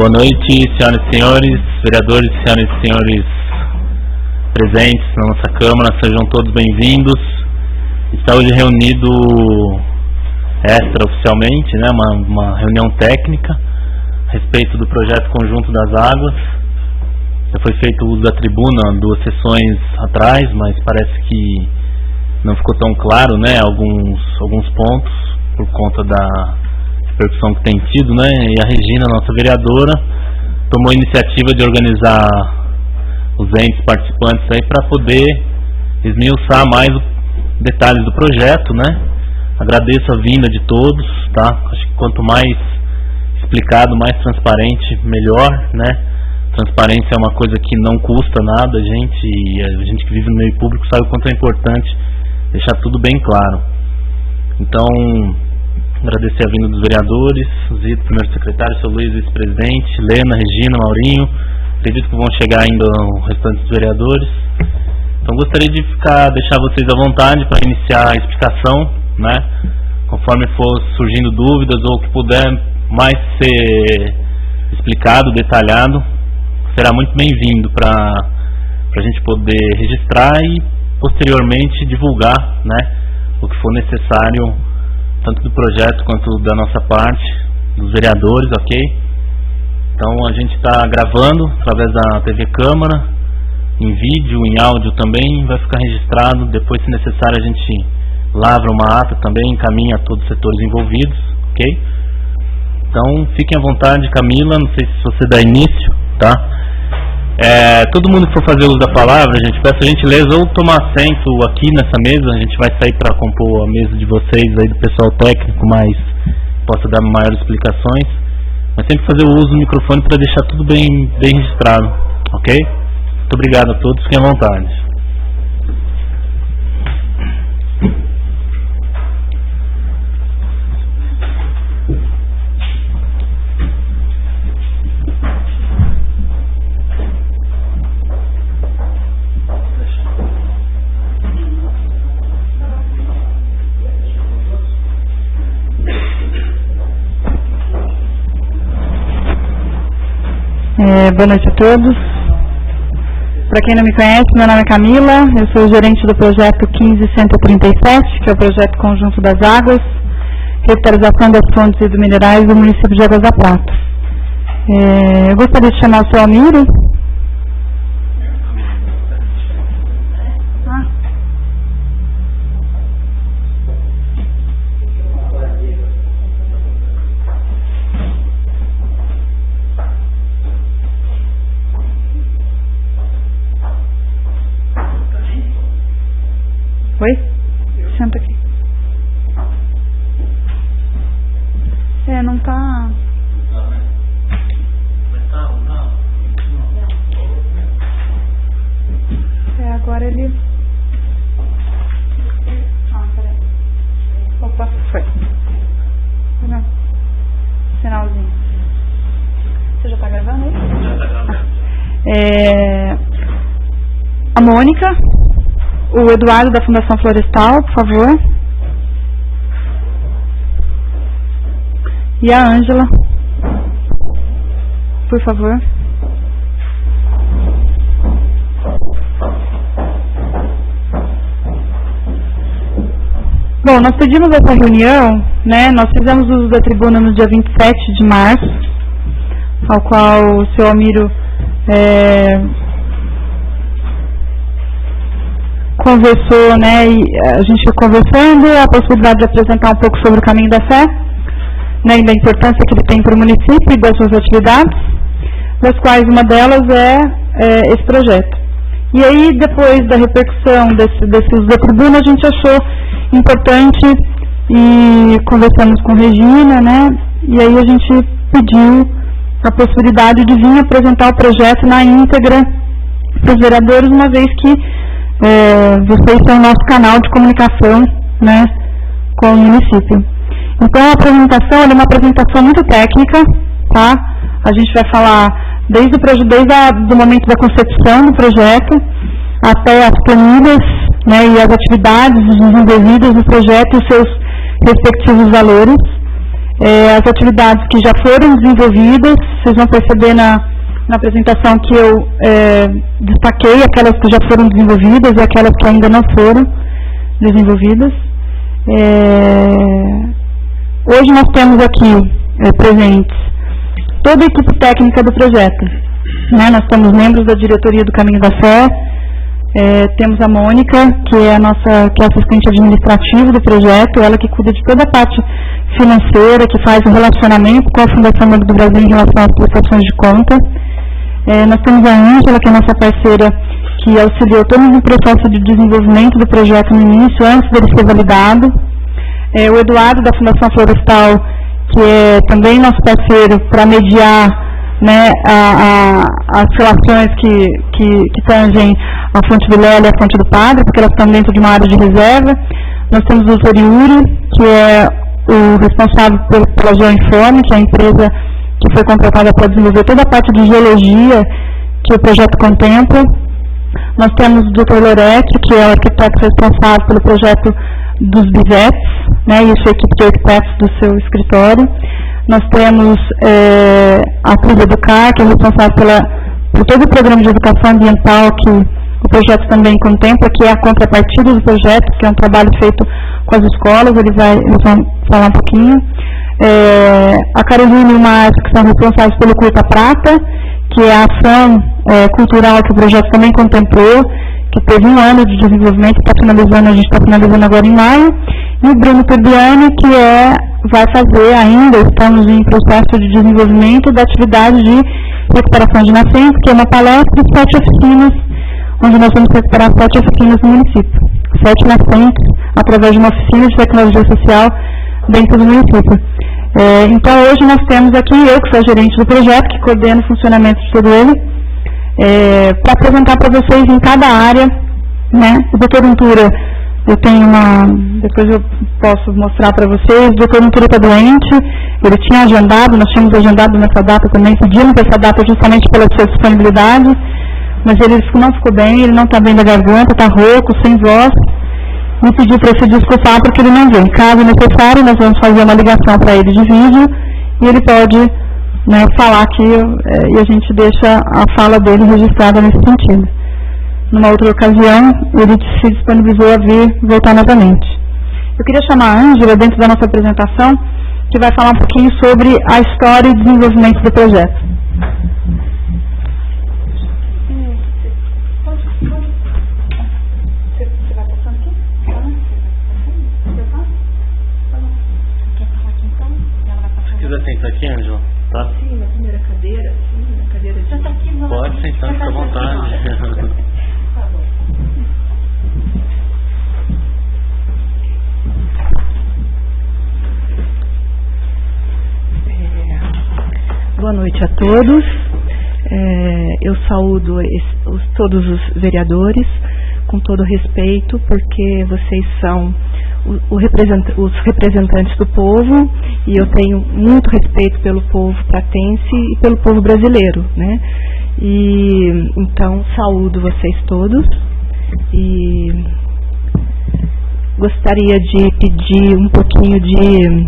Boa noite, senhoras e senhores, vereadores, senhoras e senhores presentes na nossa Câmara, sejam todos bem-vindos. Está hoje reunido extraoficialmente, né, uma reunião técnica a respeito do projeto Conjunto das Águas. Já foi feito uso da tribuna 2 sessões atrás, mas parece que não ficou tão claro, né, alguns pontos por conta da repercussão que tem tido, né? E a Regina, nossa vereadora, tomou a iniciativa de organizar os entes participantes aí para poder esmiuçar mais detalhes do projeto, né? Agradeço a vinda de todos, tá? Acho que quanto mais explicado, mais transparente, melhor, né? Transparência é uma coisa que não custa nada, a gente que vive no meio público sabe o quanto é importante deixar tudo bem claro. Então, agradecer a vinda dos vereadores, Zito, primeiro secretário, seu Luiz, vice-presidente, Lena, Regina, Maurinho. Acredito que vão chegar ainda o restante dos vereadores. Então gostaria de deixar vocês à vontade para iniciar a explicação, né? Conforme for surgindo dúvidas ou que puder mais ser explicado, detalhado, será muito bem-vindo para a gente poder registrar e posteriormente divulgar, né, o que for necessário, tanto do projeto quanto da nossa parte, dos vereadores, ok? Então a gente está gravando através da TV Câmara, em vídeo, em áudio também, vai ficar registrado. Depois, se necessário, a gente lavra uma ata também, encaminha a todos os setores envolvidos, ok? Então fiquem à vontade, Camila, não sei se você dá início, tá? Todo mundo que for fazer uso da palavra, gente, peço a gentileza ou tomar assento aqui nessa mesa, a gente vai sair para compor a mesa de vocês aí, do pessoal técnico, mas possa dar maiores explicações, mas sempre fazer o uso do microfone para deixar tudo bem registrado, ok? Muito obrigado a todos, fiquem à vontade. Boa noite a todos. Para quem não me conhece, meu nome é Camila, eu sou gerente do projeto 15137, que é o projeto Conjunto das Águas, revitalização das fontes hidrominerais do município de Águas da Prata. Eu gostaria de chamar o seu Almiro. Oi? Senta aqui. Não tá... Agora ele... peraí. Opa, foi. Não. Sinalzinho. Você já tá gravando aí? Já tá gravando. A Mônica... O Eduardo, da Fundação Florestal, por favor. E a Ângela, por favor. Bom, nós pedimos essa reunião, né? Nós fizemos uso da tribuna no dia 27 de março, ao qual o seu Almiro conversou, né, e a gente foi conversando a possibilidade de apresentar um pouco sobre o caminho da fé, né, e da importância que ele tem para o município e das suas atividades, das quais uma delas é esse projeto. E aí, depois da repercussão desse uso da tribuna, a gente achou importante e conversamos com Regina, né, e aí a gente pediu a possibilidade de vir apresentar o projeto na íntegra para os vereadores, uma vez que vocês são o nosso canal de comunicação, né, com o município. Então a apresentação é uma apresentação muito técnica, tá? A gente vai falar desde o momento da concepção do projeto até as planilhas, né, e as atividades desenvolvidas no projeto e os seus respectivos valores. as atividades que já foram desenvolvidas. Vocês vão perceber na apresentação que eu destaquei aquelas que já foram desenvolvidas e aquelas que ainda não foram desenvolvidas. Hoje nós temos aqui presentes toda a equipe técnica do projeto, né? Nós temos membros da diretoria do Caminho da Fé, temos a Mônica, que é assistente administrativa do projeto, ela que cuida de toda a parte financeira, que faz o relacionamento com a Fundação Banco do Brasil em relação às prestações de conta. Nós temos a Ângela, que é nossa parceira, que auxiliou todo o processo de desenvolvimento do projeto no início, antes dele ser validado. O Eduardo, da Fundação Florestal, que é também nosso parceiro para mediar, né, as relações que tangem a Fonte do Lélio e a Fonte do Padre, porque elas estão dentro de uma área de reserva. Nós temos o Dr. Yuri, que é o responsável pela Geoinforme, que é a empresa que foi contratada para desenvolver toda a parte de geologia que o projeto contempla. Nós temos o Dr. Loretti, que é o arquiteto responsável pelo projeto dos BIVETs, né, e a sua equipe de arquitetos do seu escritório. Nós temos a Trilha Educar, que é responsável por todo o programa de educação ambiental que o projeto também contempla, que é a contrapartida do projeto, que é um trabalho feito com as escolas, eles vão falar um pouquinho. A Carolina e o Márcio, que são responsáveis pelo Curta Prata, que é a ação cultural que o projeto também contemplou, que teve 1 ano de desenvolvimento, a gente está finalizando agora em maio. E o Bruno Turbiani, que vai fazer ainda, estamos em processo de desenvolvimento da atividade de recuperação de nascentes, que é uma palestra de 7 oficinas, onde nós vamos recuperar 7 oficinas no município. 7 nascentes, através de uma oficina de tecnologia social dentro do município. Então, hoje nós temos aqui, eu que sou a gerente do projeto, que coordena o funcionamento de todo ele, para apresentar para vocês em cada área, né? O Dr. Ventura, eu tenho depois eu posso mostrar para vocês, o Dr. Ventura está doente, ele tinha agendado, nós tínhamos agendado nessa data também, pedimos essa data justamente pela sua disponibilidade, mas ele não ficou bem, ele não está bem da garganta, está rouco, sem voz, me pediu para se desculpar porque ele não vem. Caso necessário, nós vamos fazer uma ligação para ele de vídeo e ele pode, né, falar aqui e a gente deixa a fala dele registrada nesse sentido. Numa outra ocasião, ele se disponibilizou a vir voltar novamente. Eu queria chamar a Ângela, dentro da nossa apresentação, que vai falar um pouquinho sobre a história e desenvolvimento do projeto. Se quiser sentar aqui, Ângela, tá? Sim, na primeira cadeira, sim, na cadeira de... Senta aqui, não. Pode sentar, fica à vontade. Tá bom. Boa noite a todos. Eu saúdo todos os vereadores com todo respeito, porque vocês são os representantes do povo e eu tenho muito respeito pelo povo pratense e pelo povo brasileiro, né? E então saúdo vocês todos e gostaria de pedir um pouquinho de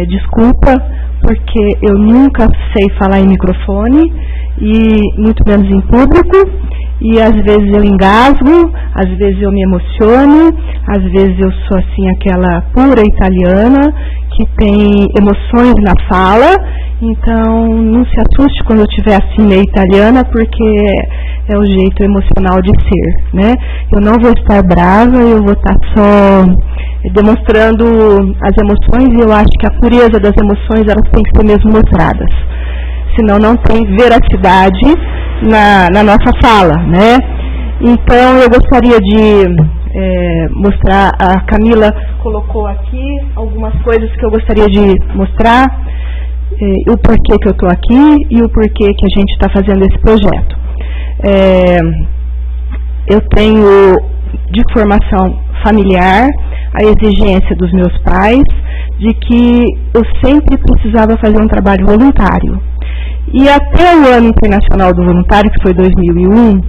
desculpa, porque eu nunca sei falar em microfone e muito menos em público, e às vezes eu engasgo, às vezes eu me emociono, às vezes eu sou assim aquela pura italiana que tem emoções na fala, então não se assuste quando eu estiver assim meio italiana, porque é o jeito emocional de ser, né? Eu não vou estar brava, eu vou estar só demonstrando as emoções, e eu acho que a pureza das emoções elas têm que ser mesmo mostradas, senão não tem veracidade na nossa fala, né? Então eu gostaria de mostrar, a Camila colocou aqui algumas coisas que eu gostaria de mostrar, o porquê que eu estou aqui e o porquê que a gente está fazendo esse projeto. Eu tenho de formação familiar a exigência dos meus pais de que eu sempre precisava fazer um trabalho voluntário. E até o Ano Internacional do Voluntário, que foi 2001,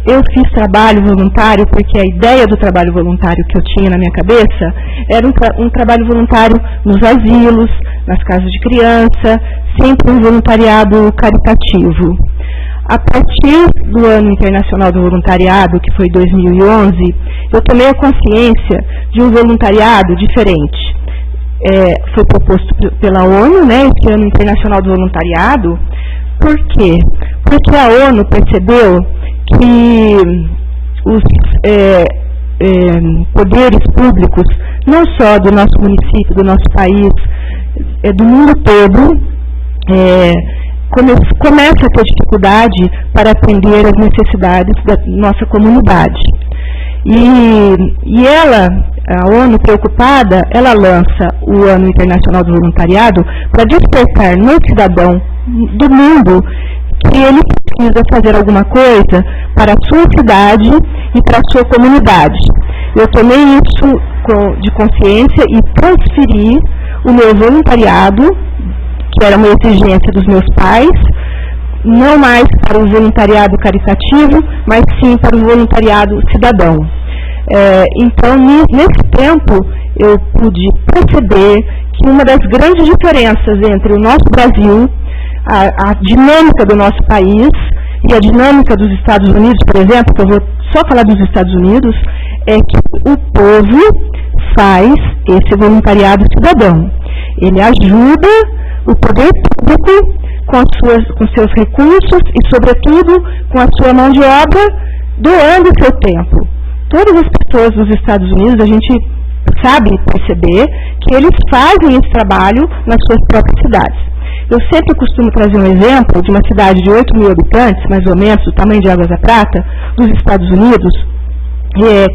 eu fiz trabalho voluntário porque a ideia do trabalho voluntário que eu tinha na minha cabeça era um trabalho voluntário nos asilos, nas casas de criança, sempre um voluntariado caritativo. A partir do Ano Internacional do Voluntariado, que foi 2011, eu tomei a consciência de um voluntariado diferente. Foi proposto pela ONU, né, esse Ano Internacional do Voluntariado. Por quê? Porque a ONU percebeu que os poderes públicos, não só do nosso município, do nosso país, do mundo todo, começa a ter dificuldade para atender as necessidades da nossa comunidade. E a ONU, preocupada, ela lança o Ano Internacional do Voluntariado para despertar no cidadão do mundo que ele precisa fazer alguma coisa para a sua cidade e para a sua comunidade. Eu tomei isso de consciência e transferi o meu voluntariado, que era uma exigência dos meus pais, não mais para o voluntariado caritativo, mas sim para o voluntariado cidadão. Então, nesse tempo, eu pude perceber que uma das grandes diferenças entre o nosso Brasil, a dinâmica do nosso país e a dinâmica dos Estados Unidos, por exemplo, que eu vou só falar dos Estados Unidos, é que o povo faz esse voluntariado cidadão. Ele ajuda o poder público com seus recursos e, sobretudo, com a sua mão de obra, doando o seu tempo. Todas as pessoas dos Estados Unidos, a gente sabe perceber que eles fazem esse trabalho nas suas próprias cidades. Eu sempre costumo trazer um exemplo de uma cidade de 8 mil habitantes, mais ou menos, do tamanho de Águas da Prata, dos Estados Unidos,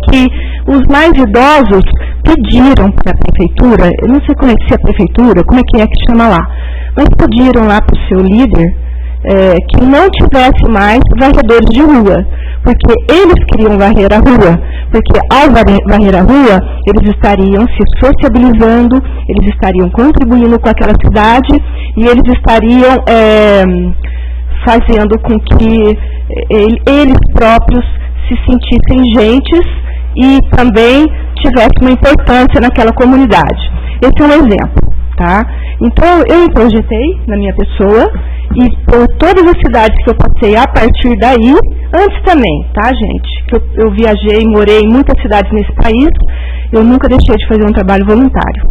que os mais idosos pediram para a prefeitura, eu não sei como é que é a prefeitura, como é que chama lá, mas pediram lá para o seu líder que não tivesse mais varredores de rua, porque eles queriam varrer a rua, porque ao varrer a rua, eles estariam se sociabilizando, eles estariam contribuindo com aquela cidade e eles estariam fazendo com que eles próprios se sentissem gentes e também tivesse uma importância naquela comunidade. Esse é um exemplo, tá? Então, eu introjetei na minha pessoa e por todas as cidades que eu passei a partir daí, antes também, tá, gente? Que eu viajei, morei em muitas cidades nesse país, eu nunca deixei de fazer um trabalho voluntário.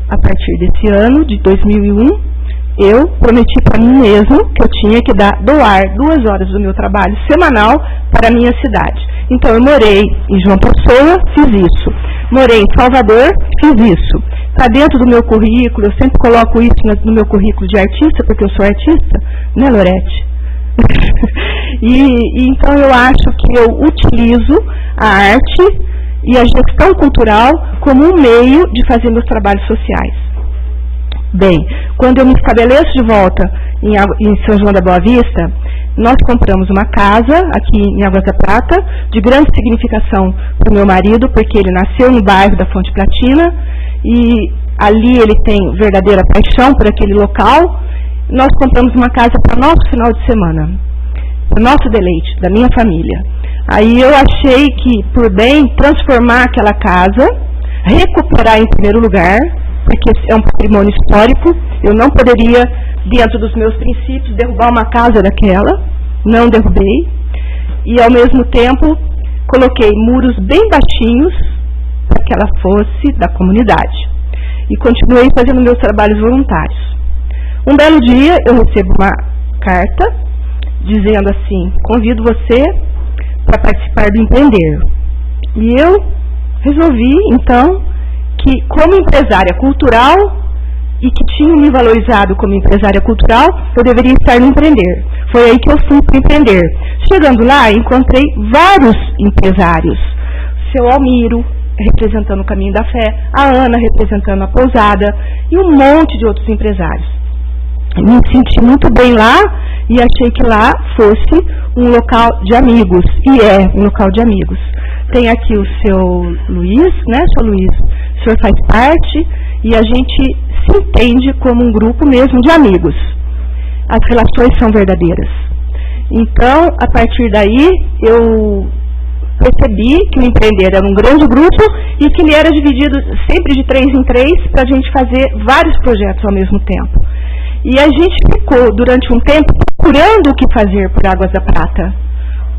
A partir desse ano, de 2001, eu prometi para mim mesmo que eu tinha que doar 2 horas do meu trabalho semanal para a minha cidade. Então, eu morei em João Pessoa, fiz isso. Morei em Salvador, fiz isso. Está dentro do meu currículo, eu sempre coloco isso no meu currículo de artista, porque eu sou artista, né, Lorete? Então, eu acho que eu utilizo a arte e a gestão cultural como um meio de fazer meus trabalhos sociais. Bem, quando eu me estabeleço de volta em São João da Boa Vista, nós compramos uma casa aqui em Águas da Prata, de grande significação para o meu marido, porque ele nasceu no bairro da Fonte Platina, e ali ele tem verdadeira paixão por aquele local. Nós compramos uma casa para o nosso final de semana, para o nosso deleite, da minha família. Aí eu achei que, por bem, transformar aquela casa, recuperar em primeiro lugar, porque é um patrimônio histórico, eu não poderia, dentro dos meus princípios, derrubar uma casa daquela, não derrubei, e ao mesmo tempo coloquei muros bem baixinhos para que ela fosse da comunidade. E continuei fazendo meus trabalhos voluntários. Um belo dia eu recebo uma carta dizendo assim: convido você para participar do Empreender. E eu resolvi, então, que como empresária cultural e que tinha me valorizado como empresária cultural, eu deveria estar no Empreender. Foi aí que eu fui para o Empreender. Chegando lá, encontrei vários empresários. Seu Almiro, representando o Caminho da Fé, a Ana, representando a Pousada, e um monte de outros empresários. Me senti muito bem lá e achei que lá fosse um local de amigos, e é um local de amigos. Tem aqui o seu Luiz, né, seu Luiz? O senhor faz parte e a gente se entende como um grupo mesmo de amigos. As relações são verdadeiras. Então, a partir daí, eu percebi que o Empreender era um grande grupo e que ele era dividido sempre de 3 em 3 para a gente fazer vários projetos ao mesmo tempo. E a gente ficou, durante um tempo, procurando o que fazer por Águas da Prata.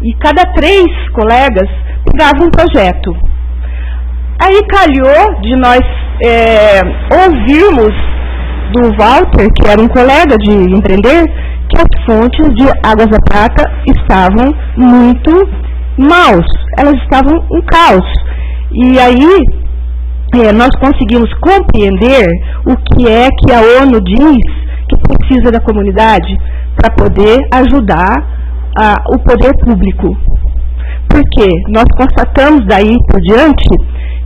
E cada 3 colegas pegavam um projeto. Aí calhou de nós ouvirmos do Walter, que era um colega de Empreender, que as fontes de Águas da Prata estavam muito maus, elas estavam um caos. E aí nós conseguimos compreender o que é que a ONU diz que precisa da comunidade para poder ajudar o poder público. Porque nós constatamos daí por diante,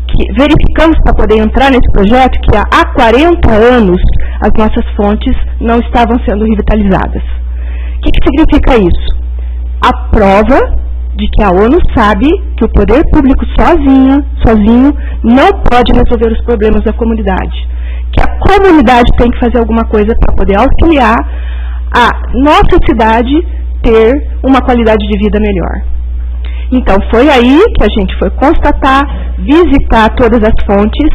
que verificamos para poder entrar nesse projeto que há 40 anos as nossas fontes não estavam sendo revitalizadas. O que significa isso? A prova de que a ONU sabe que o poder público sozinho não pode resolver os problemas da comunidade. Que a comunidade tem que fazer alguma coisa para poder auxiliar a nossa cidade ter uma qualidade de vida melhor. Então, foi aí que a gente foi constatar, visitar todas as fontes.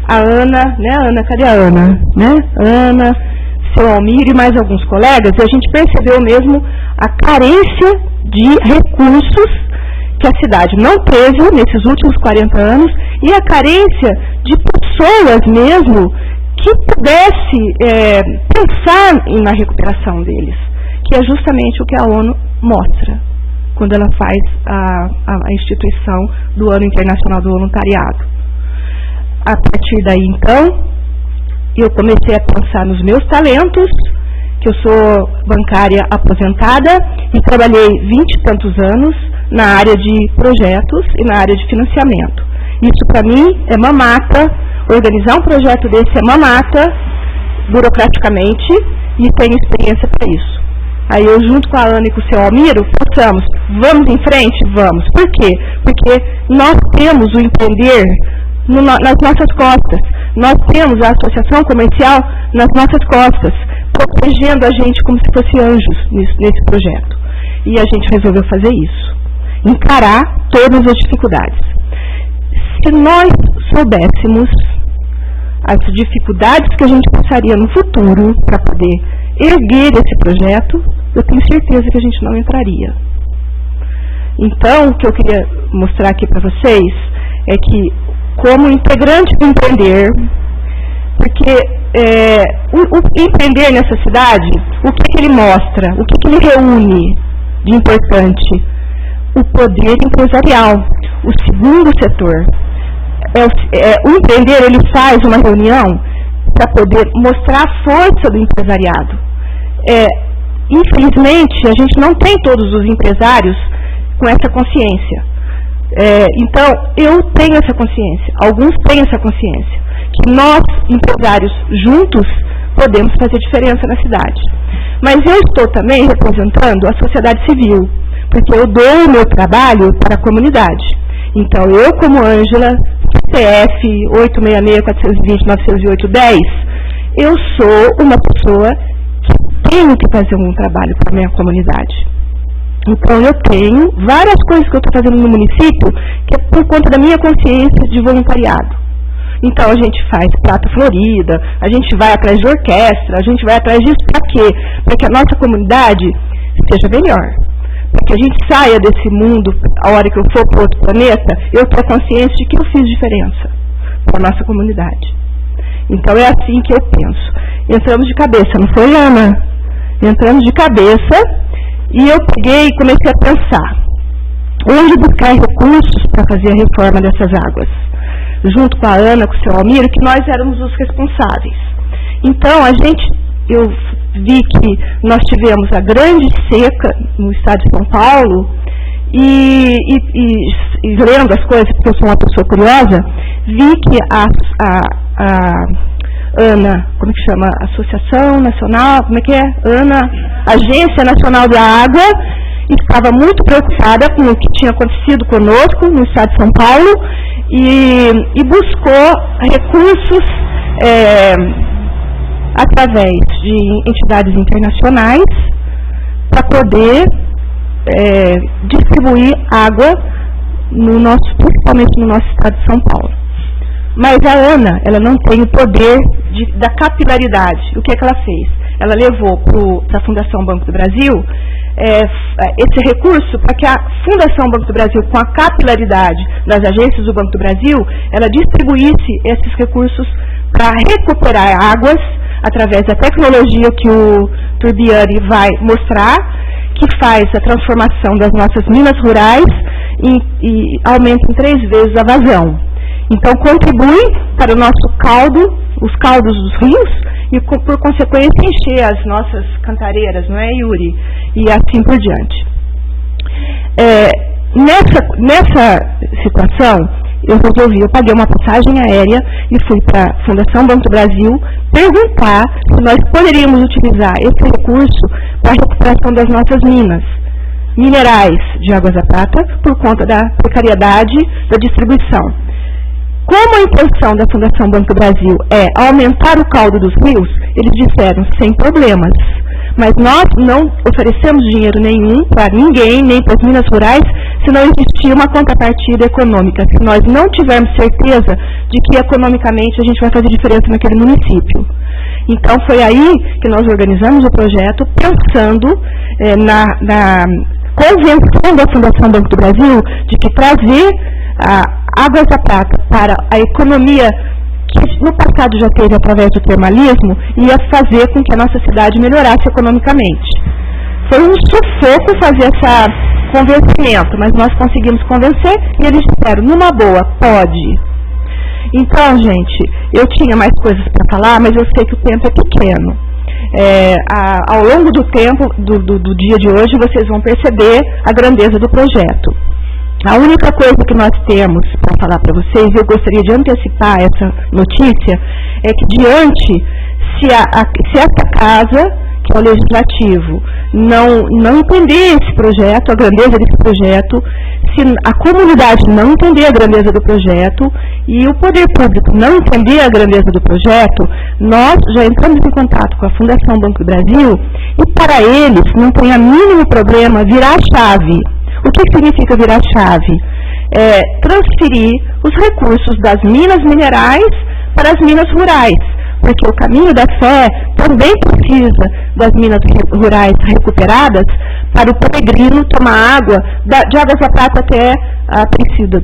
A Ana, né? Ana, cadê a Ana? Né? Ana, seu Almir e mais alguns colegas, e a gente percebeu mesmo a carência de recursos que a cidade não teve nesses últimos 40 anos e a carência de pessoas mesmo que pudesse pensar na recuperação deles, que é justamente o que a ONU mostra quando ela faz a instituição do Ano Internacional do Voluntariado. A partir daí, então, eu comecei a pensar nos meus talentos, que eu sou bancária aposentada e trabalhei 20 e tantos anos na área de projetos e na área de financiamento. Isso para mim é mamata, organizar um projeto desse é mamata, burocraticamente, e tenho experiência para isso. Aí eu, junto com a Ana e com o seu Almiro, pensamos, vamos em frente? Vamos. Por quê? Porque nós temos o Empreender nas nossas costas. Nós temos a associação comercial nas nossas costas, protegendo a gente como se fosse anjos nesse projeto. E a gente resolveu fazer isso. Encarar todas as dificuldades. Se nós soubéssemos as dificuldades que a gente passaria no futuro para poder erguer esse projeto, eu tenho certeza que a gente não entraria. Então, o que eu queria mostrar aqui para vocês é que, como integrante do Empreender, porque o Empreender nessa cidade, o que ele mostra, o que ele reúne de importante? O poder empresarial, o segundo setor. O Empreender, ele faz uma reunião para poder mostrar a força do empresariado. Infelizmente, a gente não tem todos os empresários com essa consciência. Então, eu tenho essa consciência, alguns têm essa consciência, que nós, empresários juntos, podemos fazer diferença na cidade. Mas eu estou também representando a sociedade civil, porque eu dou o meu trabalho para a comunidade. Então, eu, como Ângela, CF 866-420-908-10, eu sou uma pessoa que tenho que fazer um trabalho para a minha comunidade. Então, eu tenho várias coisas que eu estou fazendo no município que é por conta da minha consciência de voluntariado. Então, a gente faz Prata Florida, a gente vai atrás de orquestra, a gente vai atrás disso para quê? Para que a nossa comunidade seja melhor. Para que a gente saia desse mundo, a hora que eu for para outro planeta, eu tenho a consciência de que eu fiz diferença para a nossa comunidade. Então, é assim que eu penso. Entramos de cabeça, não foi, Ana? Entramos de cabeça e eu peguei e comecei a pensar onde buscar recursos para fazer a reforma dessas águas. Junto com a Ana, com o seu Almiro, que nós éramos os responsáveis. Então, eu vi que nós tivemos a grande seca no estado de São Paulo e lendo as coisas, porque eu sou uma pessoa curiosa, vi que ANA, como que chama? Associação Nacional, como é que é? ANA, Agência Nacional da Água, estava muito preocupada com o que tinha acontecido conosco no estado de São Paulo e buscou recursos através de entidades internacionais para poder distribuir água principalmente no nosso estado de São Paulo. Mas a ANA, ela não tem o poder da capilaridade. O que é que ela fez? Ela levou para a Fundação Banco do Brasil esse recurso para que a Fundação Banco do Brasil, com a capilaridade das agências do Banco do Brasil, ela distribuísse esses recursos para recuperar águas através da tecnologia que o Turbiani vai mostrar, que faz a transformação das nossas minas rurais e aumenta em 3 vezes a vazão. Então, contribui para o nosso caldo, os caldos dos rios, e, por consequência, encher as nossas cantareiras, não é, Yuri? E assim por diante. Nessa situação, eu paguei uma passagem aérea e fui para a Fundação Banco do Brasil perguntar se nós poderíamos utilizar esse recurso para a recuperação das nossas minas minerais de Águas da Prata, por conta da precariedade da distribuição. Como a intenção da Fundação Banco do Brasil é aumentar o caldo dos rios, eles disseram sem problemas. Mas nós não oferecemos dinheiro nenhum para ninguém, nem para as minas rurais, se não existir uma contrapartida econômica, se nós não tivermos certeza de que economicamente a gente vai fazer diferença naquele município. Então foi aí que nós organizamos o projeto, pensando na convenção da Fundação Banco do Brasil de que trazer a Águas da Prata para a economia que no passado já teve através do termalismo, ia fazer com que a nossa cidade melhorasse economicamente. Foi um sufoco fazer esse convencimento, mas nós conseguimos convencer e eles disseram, numa boa, pode. Então, gente, eu tinha mais coisas para falar, mas eu sei que o tempo é pequeno. Ao longo do tempo, do dia de hoje, vocês vão perceber a grandeza do projeto. A única coisa que nós temos para falar para vocês, e eu gostaria de antecipar essa notícia, é que se essa casa, que é o Legislativo, não entender esse projeto, a grandeza desse projeto, se a comunidade não entender a grandeza do projeto e o poder público não entender a grandeza do projeto, nós já entramos em contato com a Fundação Banco do Brasil e para eles não tem o mínimo problema virar a chave. O que significa virar chave? Transferir os recursos das minas minerais para as minas rurais, porque o caminho da fé também precisa das minas rurais recuperadas para o peregrino tomar água de Águas da Prata até a Aparecida,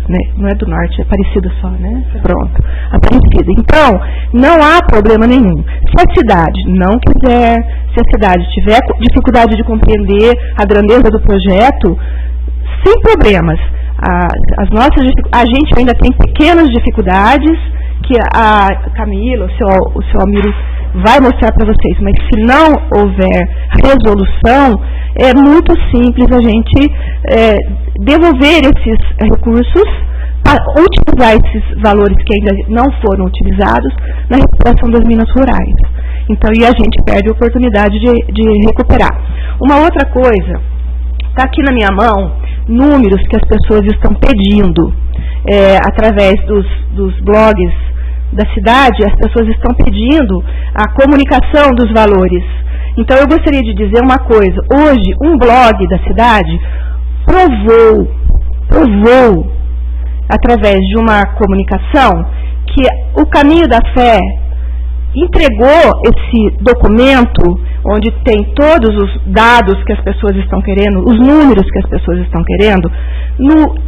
né? Não é do norte, é Aparecida só, né? Pronto, Aparecida. Então, não há problema nenhum. Se a cidade não quiser, se a cidade tiver dificuldade de compreender a grandeza do projeto, sem problemas. A gente ainda tem pequenas dificuldades que a Camila, o seu Amiro vai mostrar para vocês, mas se não houver resolução, é muito simples a gente devolver esses recursos, utilizar esses valores que ainda não foram utilizados na recuperação das minas rurais. Então, e a gente perde a oportunidade de recuperar. Uma outra coisa, está aqui na minha mão, números que as pessoas estão pedindo, através dos blogs da cidade, as pessoas estão pedindo a comunicação dos valores. Então, eu gostaria de dizer uma coisa. Hoje, um blog da cidade provou, através de uma comunicação, que o Caminho da Fé entregou esse documento, onde tem todos os dados que as pessoas estão querendo, os números que as pessoas estão querendo,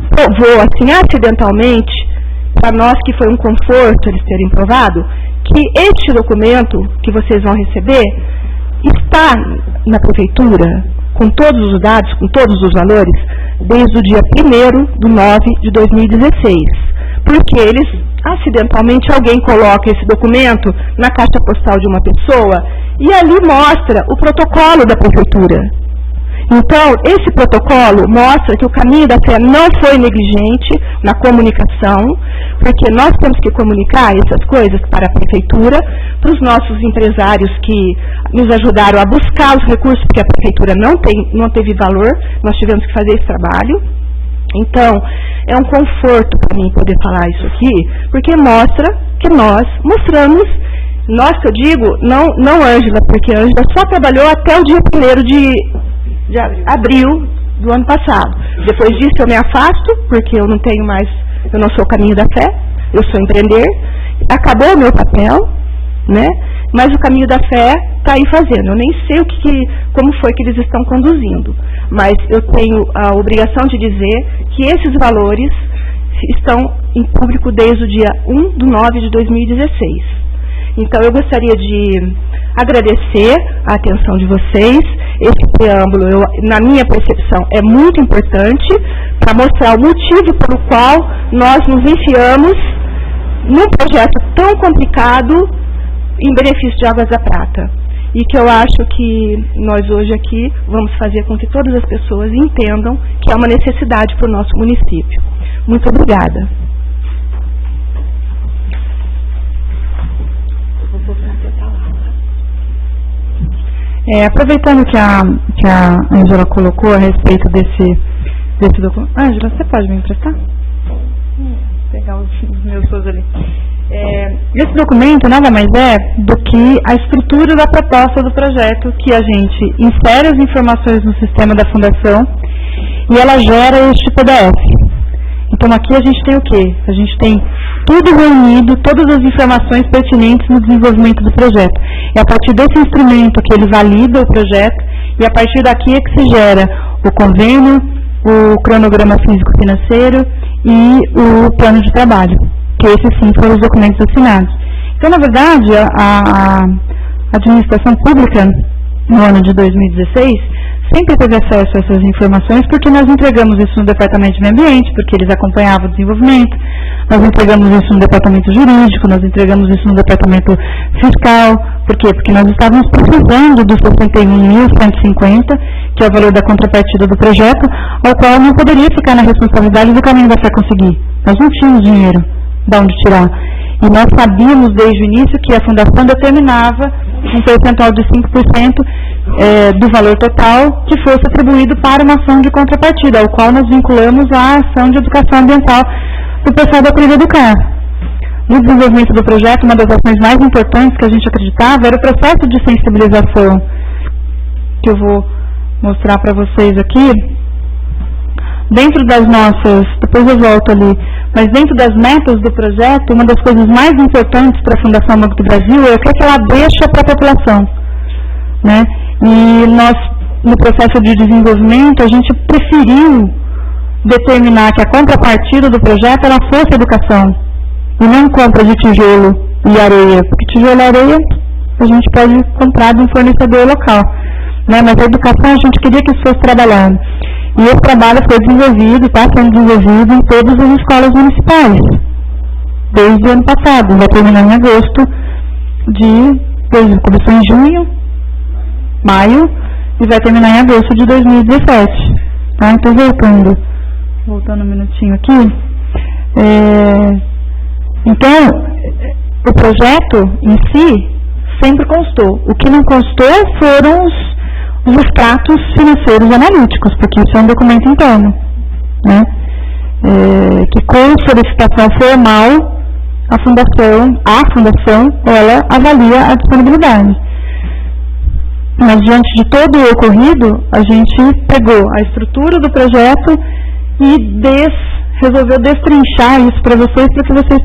provou, assim, acidentalmente, para nós que foi um conforto eles terem provado, que este documento que vocês vão receber está na prefeitura, com todos os dados, com todos os valores, desde o dia 1º/9/2016. Porque eles, acidentalmente, alguém coloca esse documento na caixa postal de uma pessoa e ali mostra o protocolo da prefeitura. Então, esse protocolo mostra que o Caminho da Fé não foi negligente na comunicação, porque nós temos que comunicar essas coisas para a Prefeitura, para os nossos empresários que nos ajudaram a buscar os recursos, porque a Prefeitura não teve valor, nós tivemos que fazer esse trabalho. Então, é um conforto para mim poder falar isso aqui, porque mostra que nós mostramos, nós que eu digo, não Ângela, porque a Ângela só trabalhou até o dia 1º de abril do ano passado. Depois disso eu me afasto, porque eu não sou o Caminho da Fé, eu sou empreender, acabou o meu papel, né? Mas o Caminho da Fé está aí fazendo. Eu nem sei como foi que eles estão conduzindo, mas eu tenho a obrigação de dizer que esses valores estão em público desde o dia 1/9 de 2016. Então, eu gostaria de agradecer a atenção de vocês. Esse preâmbulo, na minha percepção, é muito importante para mostrar o motivo pelo qual nós nos enfiamos num projeto tão complicado em benefício de Águas da Prata. E que eu acho que nós hoje aqui vamos fazer com que todas as pessoas entendam que é uma necessidade para o nosso município. Muito obrigada. Aproveitando que a Ângela colocou a respeito desse documento. Ângela, você pode me emprestar? Vou pegar os meus sons ali. Esse documento nada mais é do que a estrutura da proposta do projeto, que a gente insere as informações no sistema da Fundação e ela gera este PDF. Então aqui a gente tem o quê? A gente tem tudo reunido, todas as informações pertinentes no desenvolvimento do projeto. É a partir desse instrumento que ele valida o projeto e a partir daqui é que se gera o convênio, o cronograma físico-financeiro e o plano de trabalho, que esses sim foram os documentos assinados. Então, na verdade, a administração pública, no ano de 2016, sempre teve acesso a essas informações, porque nós entregamos isso no Departamento de Meio Ambiente, porque eles acompanhavam o desenvolvimento, nós entregamos isso no Departamento Jurídico, nós entregamos isso no Departamento Fiscal. Por quê? Porque nós estávamos precisando dos 61.150, que é o valor da contrapartida do projeto, ao qual não poderia ficar na responsabilidade do Caminho da Fé conseguir. Nós não tínhamos dinheiro de onde tirar. E nós sabíamos desde o início que a Fundação determinava um percentual de 5% do valor total que fosse atribuído para uma ação de contrapartida, ao qual nós vinculamos a ação de educação ambiental do pessoal da Trilha do Car. No desenvolvimento do projeto, uma das ações mais importantes que a gente acreditava era o processo de sensibilização, que eu vou mostrar para vocês aqui. Dentro das nossas, depois eu volto ali, mas dentro das metas do projeto, uma das coisas mais importantes para a Fundação Banco do Brasil é o que ela deixa para a população, né? E nós, no processo de desenvolvimento, a gente preferiu determinar que a contrapartida do projeto ela fosse educação, e não compra de tijolo e areia, porque tijolo e areia a gente pode comprar de um fornecedor local, né? Mas a educação a gente queria que isso fosse trabalhado. E esse trabalho foi desenvolvido, está sendo desenvolvido em todas as escolas municipais, desde o ano passado. Vai terminar em agosto começou em junho, maio, e vai terminar em agosto de 2017. Tá? Então, voltando um minutinho aqui. Então, o projeto em si sempre constou. O que não constou foram os extratos financeiros analíticos, porque isso é um documento interno, né? Que com solicitação formal, a fundação, ela avalia a disponibilidade. Mas diante de todo o ocorrido, a gente pegou a estrutura do projeto e resolveu destrinchar isso para vocês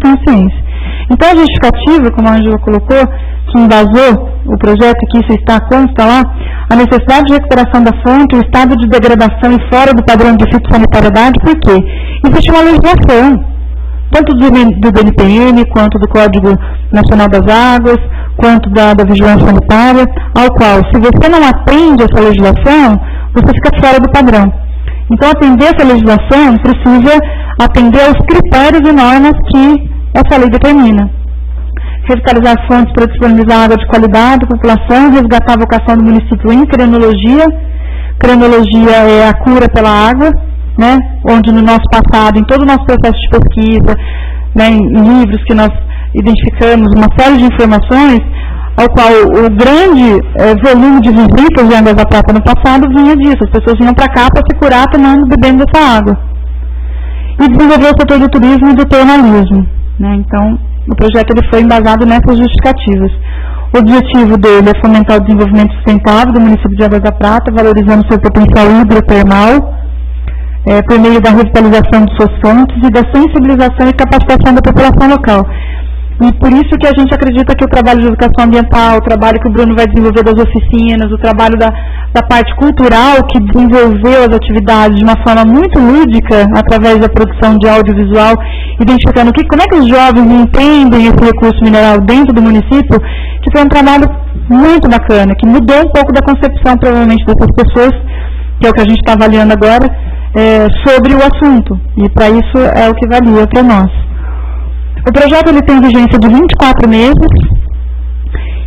tenham ciência. Então a justificativa, como a Ângela colocou, que embasou o projeto, que isso consta lá, a necessidade de recuperação da fonte, o estado de degradação e fora do padrão de fitossanitariedade, por quê? Existe uma legislação, tanto do BNPM, quanto do Código Nacional das Águas, quanto da Vigilância Sanitária, ao qual, se você não atende essa legislação, você fica fora do padrão. Então, atender essa legislação precisa atender aos critérios e normas que essa lei determina. Revitalizar fontes para disponibilizar água de qualidade à população, resgatar a vocação do município em crenologia, cronologia é a cura pela água, né, onde no nosso passado, em todo o nosso processo de pesquisa, né, em livros que nós identificamos uma série de informações, ao qual o grande volume de visitas de Águas da Prata no passado vinha disso. As pessoas vinham para cá para se curar tomando, bebendo essa água. E desenvolveu o setor do turismo e do termalismo, né? Então, o projeto ele foi embasado nessas justificativas. O objetivo dele é fomentar o desenvolvimento sustentável do município de Águas da Prata, valorizando seu potencial hidrotermal, por meio da revitalização de suas fontes e da sensibilização e capacitação da população local. E por isso que a gente acredita que o trabalho de educação ambiental, o trabalho que o Bruno vai desenvolver das oficinas, o trabalho da parte cultural, que desenvolveu as atividades de uma forma muito lúdica, através da produção de audiovisual, identificando como é que os jovens entendem esse recurso mineral dentro do município, que foi um trabalho muito bacana, que mudou um pouco da concepção, provavelmente, dessas pessoas, que é o que a gente está avaliando agora, sobre o assunto. E para isso é o que valia para nós. O projeto ele tem vigência de 24 meses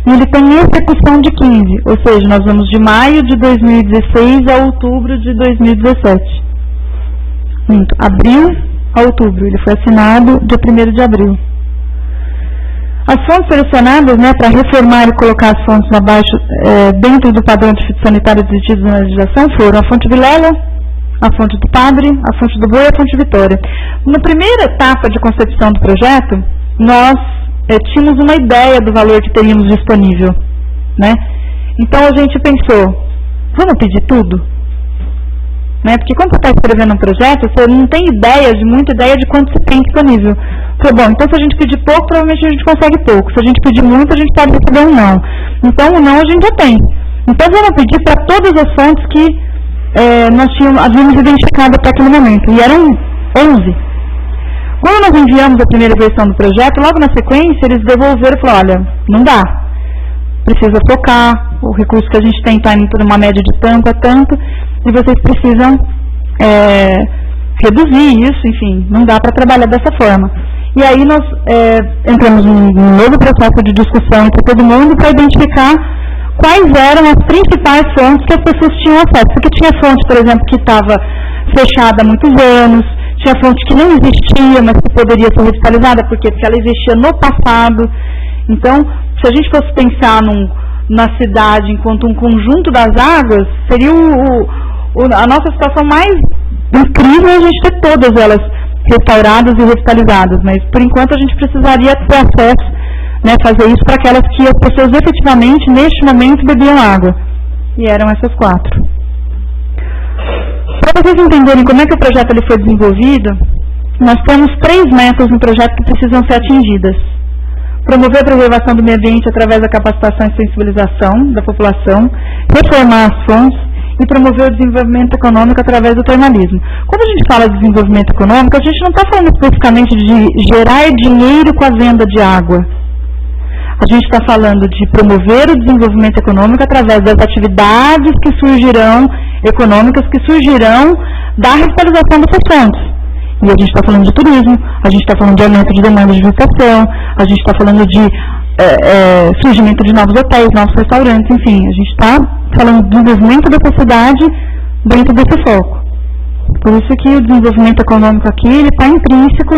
e ele tem execução de 15, ou seja, nós vamos de maio de 2016 a outubro de 2017. Abril a outubro, ele foi assinado dia 1º de abril. As fontes selecionadas, né, para reformar e colocar as fontes abaixo, dentro do padrão de fitossanitário exigido na legislação, foram a fonte Vilela, a fonte do Padre, a fonte do Boi e a fonte Vitória. Na primeira etapa de concepção do projeto, nós tínhamos uma ideia do valor que teríamos disponível, né? Então a gente pensou, vamos pedir tudo? Né? Porque quando você está escrevendo um projeto, você não tem muita ideia de quanto você tem disponível. Falei, bom, então se a gente pedir pouco, provavelmente a gente consegue pouco. Se a gente pedir muito, a gente pode receber um não. Então o não a gente já tem. Então vamos pedir para todas as fontes que nós havíamos identificado para aquele momento, e eram 11. Quando nós enviamos a primeira versão do projeto, logo na sequência, eles devolveram e falaram, olha, não dá, precisa focar, o recurso que a gente tem está indo por uma média de tanto a tanto, e vocês precisam reduzir isso, enfim, não dá para trabalhar dessa forma. E aí nós entramos num novo processo de discussão entre todo mundo para identificar quais eram as principais fontes que as pessoas tinham acesso. Porque tinha fonte, por exemplo, que estava fechada há muitos anos, tinha fonte que não existia, mas que poderia ser revitalizada, porque ela existia no passado. Então, se a gente fosse pensar na cidade enquanto um conjunto das águas, seria a nossa situação mais incrível a gente ter todas elas restauradas e revitalizadas, mas por enquanto a gente precisaria ter acesso, né, fazer isso para aquelas que as pessoas efetivamente, neste momento, bebiam água. E eram essas 4. Para vocês entenderem como é que o projeto ele foi desenvolvido, nós temos 3 metas no projeto que precisam ser atingidas. Promover a preservação do meio ambiente através da capacitação e sensibilização da população, reformar as fontes e promover o desenvolvimento econômico através do termalismo. Quando a gente fala de desenvolvimento econômico, a gente não está falando especificamente de gerar dinheiro com a venda de água. A gente está falando de promover o desenvolvimento econômico através das atividades que surgirão, econômicas que surgirão da revitalização dessas fontes. E a gente está falando de turismo, a gente está falando de aumento de demanda de visitação, a gente está falando de surgimento de novos hotéis, novos restaurantes, enfim, a gente está falando do desenvolvimento dessa cidade dentro desse foco. Por isso que o desenvolvimento econômico aqui ele está intrínseco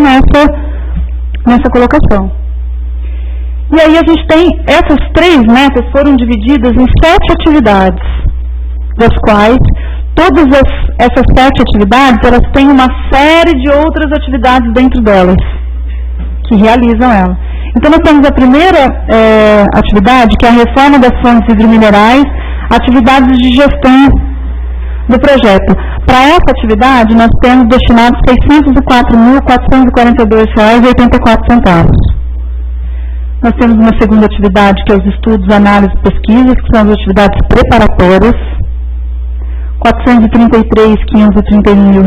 nessa colocação. E aí a gente tem, essas 3 metas foram divididas em 7 atividades, das quais todas essas 7 atividades, elas têm uma série de outras atividades dentro delas, que realizam ela. Então nós temos a primeira atividade, que é a reforma das fontes hidrominerais, atividades de gestão do projeto. Para essa atividade, nós temos destinado R$ 604.442,84. Nós temos uma segunda atividade, que é os estudos, análises e pesquisas, que são as atividades preparatórias, R$ 433.531 mil.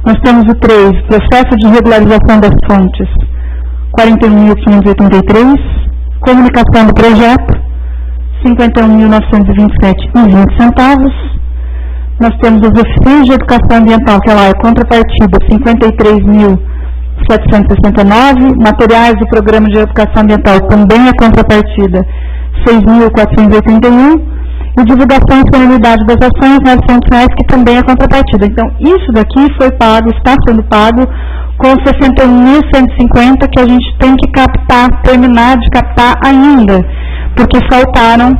Nós temos o 3, processo de regularização das fontes, R$ 41.583, comunicação do projeto, R$ 51.927,20. Nós temos as oficinas de educação ambiental, que ela é contrapartida, R$ 53.769, materiais do programa de educação ambiental, também é contrapartida, R$ 6.481, e divulgação e disponibilidade das ações, R$900, que também é contrapartida. Então, isso daqui foi pago, está sendo pago com 61.150 que a gente tem que captar, terminar de captar ainda, porque faltaram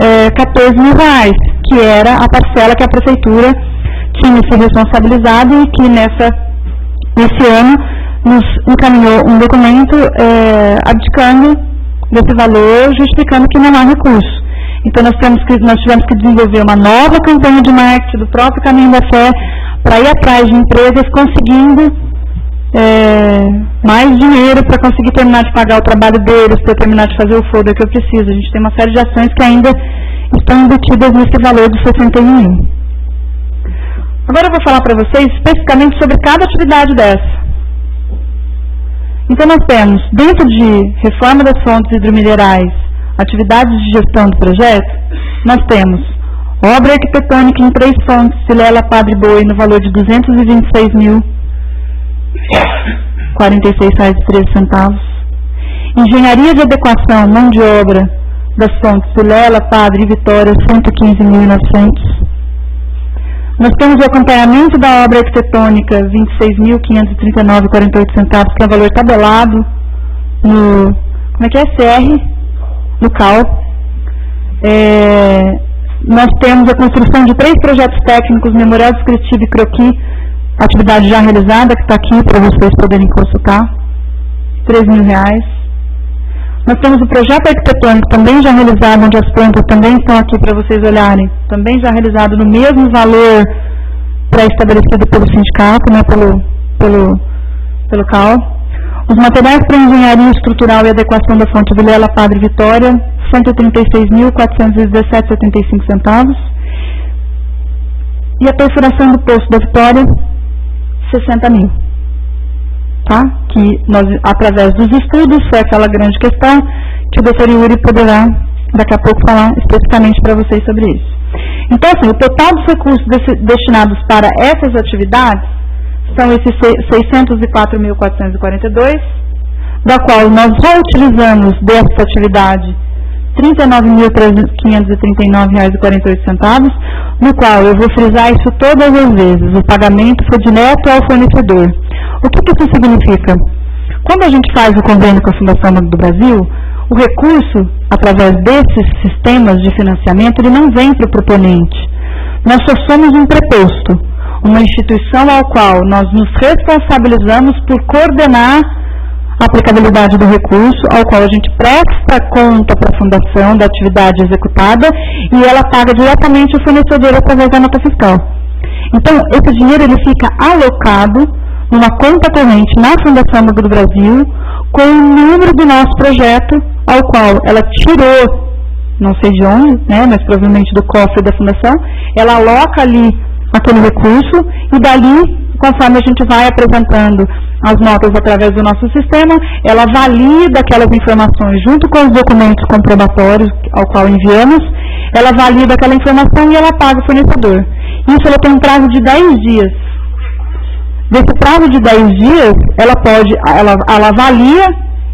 R$14.000, que era a parcela que a Prefeitura tinha se responsabilizado e que nesse ano nos encaminhou um documento abdicando desse valor, justificando que não há recurso. Então nós tivemos que desenvolver uma nova campanha de marketing do próprio Caminho da Fé para ir atrás de empresas conseguindo mais dinheiro para conseguir terminar de pagar o trabalho deles, para terminar de fazer o folder que eu preciso. A gente tem uma série de ações que ainda estão embutidas nesse valor de 61 mil. Agora eu vou falar para vocês especificamente sobre cada atividade dessa. Então nós temos, dentro de reforma das fontes hidrominerais, atividades de gestão do projeto, nós temos obra arquitetônica em 3 fontes, Cilela, Padre Boi, no valor de R$226.046,13. Engenharia de adequação, mão de obra das fontes Cilela, Padre e Vitória, R$115.900. Nós temos o acompanhamento da obra arquitetônica, R$26.539,48, que é o valor tabelado no, CR, no CAL. Nós temos a construção de 3 projetos técnicos, memorial descritivo e croquis, atividade já realizada, que está aqui para vocês poderem consultar, R$3.000. Nós temos o projeto arquitetônico também já realizado, onde as plantas também estão aqui para vocês olharem, também já realizado no mesmo valor pré-estabelecido pelo sindicato, né, pelo CAL. Os materiais para engenharia estrutural e adequação da fonte Vilela, Padre Vitória, R$136.417,75. E a perfuração do poço da Vitória, R$60.000. Tá? Que nós, através dos estudos, foi aquela grande questão que o Dr. Yuri poderá daqui a pouco falar especificamente para vocês sobre isso. Então, assim, o total dos recursos destinados para essas atividades são esses 604.442, da qual nós já utilizamos dessa atividade R$39.539,48, no qual eu vou frisar isso todas as vezes. O pagamento foi direto ao fornecedor. O que isso significa? Quando a gente faz o convênio com a Fundação Banco do Brasil, o recurso, através desses sistemas de financiamento, ele não vem para o proponente. Nós só somos um preposto, uma instituição ao qual nós nos responsabilizamos por coordenar a aplicabilidade do recurso, ao qual a gente presta conta para a Fundação da atividade executada e ela paga diretamente o fornecedor através da nota fiscal. Então, esse dinheiro ele fica alocado numa conta corrente na Fundação Banco do Brasil, com o número do nosso projeto, ao qual ela tirou, não sei de onde, né, mas provavelmente do cofre da Fundação, ela aloca ali aquele recurso e dali, conforme a gente vai apresentando as notas através do nosso sistema, ela valida aquelas informações junto com os documentos comprobatórios ao qual enviamos, ela valida aquela informação e ela paga o fornecedor. Isso ela tem um prazo de 10 dias. Desse prazo de 10 dias, ela avalia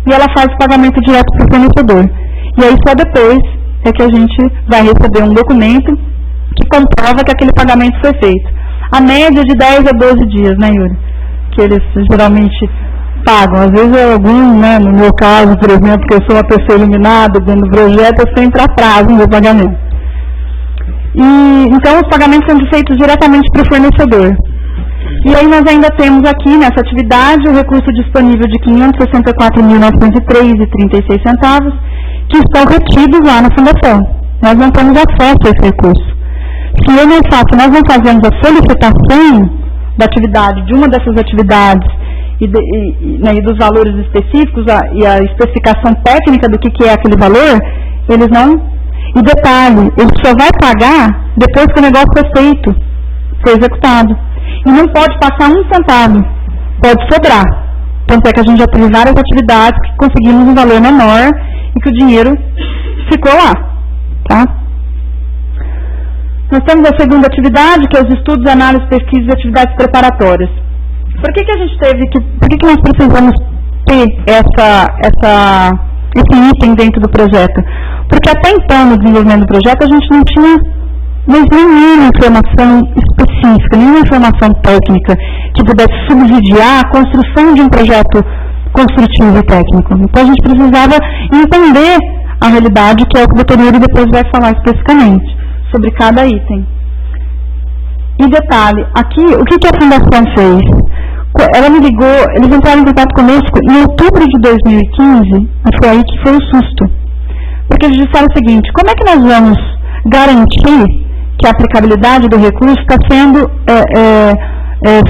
e ela faz o pagamento direto para o fornecedor. E aí só depois é que a gente vai receber um documento que comprova que aquele pagamento foi feito. A média de 10 a 12 dias, né, Yuri? Que eles geralmente pagam. Às vezes algum, né, no meu caso, por exemplo, que eu sou uma pessoa iluminada dentro do projeto, eu sempre atraso no meu pagamento. Então os pagamentos são feitos diretamente para o fornecedor. E aí nós ainda temos aqui nessa atividade o recurso disponível de R$564.903,36, que estão retidos lá na Fundação. Nós não temos acesso a esse recurso. Se eu não faço, nós não fazemos a solicitação da atividade, de uma dessas atividades, e dos valores específicos, e a especificação técnica do que é aquele valor, eles não... E detalhe, ele só vai pagar depois que o negócio foi feito, foi executado. E não pode passar um centavo, pode sobrar. Tanto é que a gente já teve várias atividades que conseguimos um valor menor e que o dinheiro ficou lá, tá? Nós temos a segunda atividade, que é os estudos, análises, pesquisas e atividades preparatórias. Por que a gente teve que... Por que nós precisamos ter esse item dentro do projeto? Porque Porque até então, no desenvolvimento do projeto, a gente não tinha nenhuma informação específica, nenhuma informação técnica que pudesse subsidiar a construção de um projeto construtivo e técnico. Então a gente precisava entender a realidade, que é o que o Dr. Yuri depois vai falar especificamente sobre cada item. E detalhe, aqui, o que a Fundação fez? Ela me ligou, eles entraram em contato conosco em outubro de 2015, e foi aí que foi o susto. Porque eles disseram o seguinte: como é que nós vamos garantir que a aplicabilidade do recurso está sendo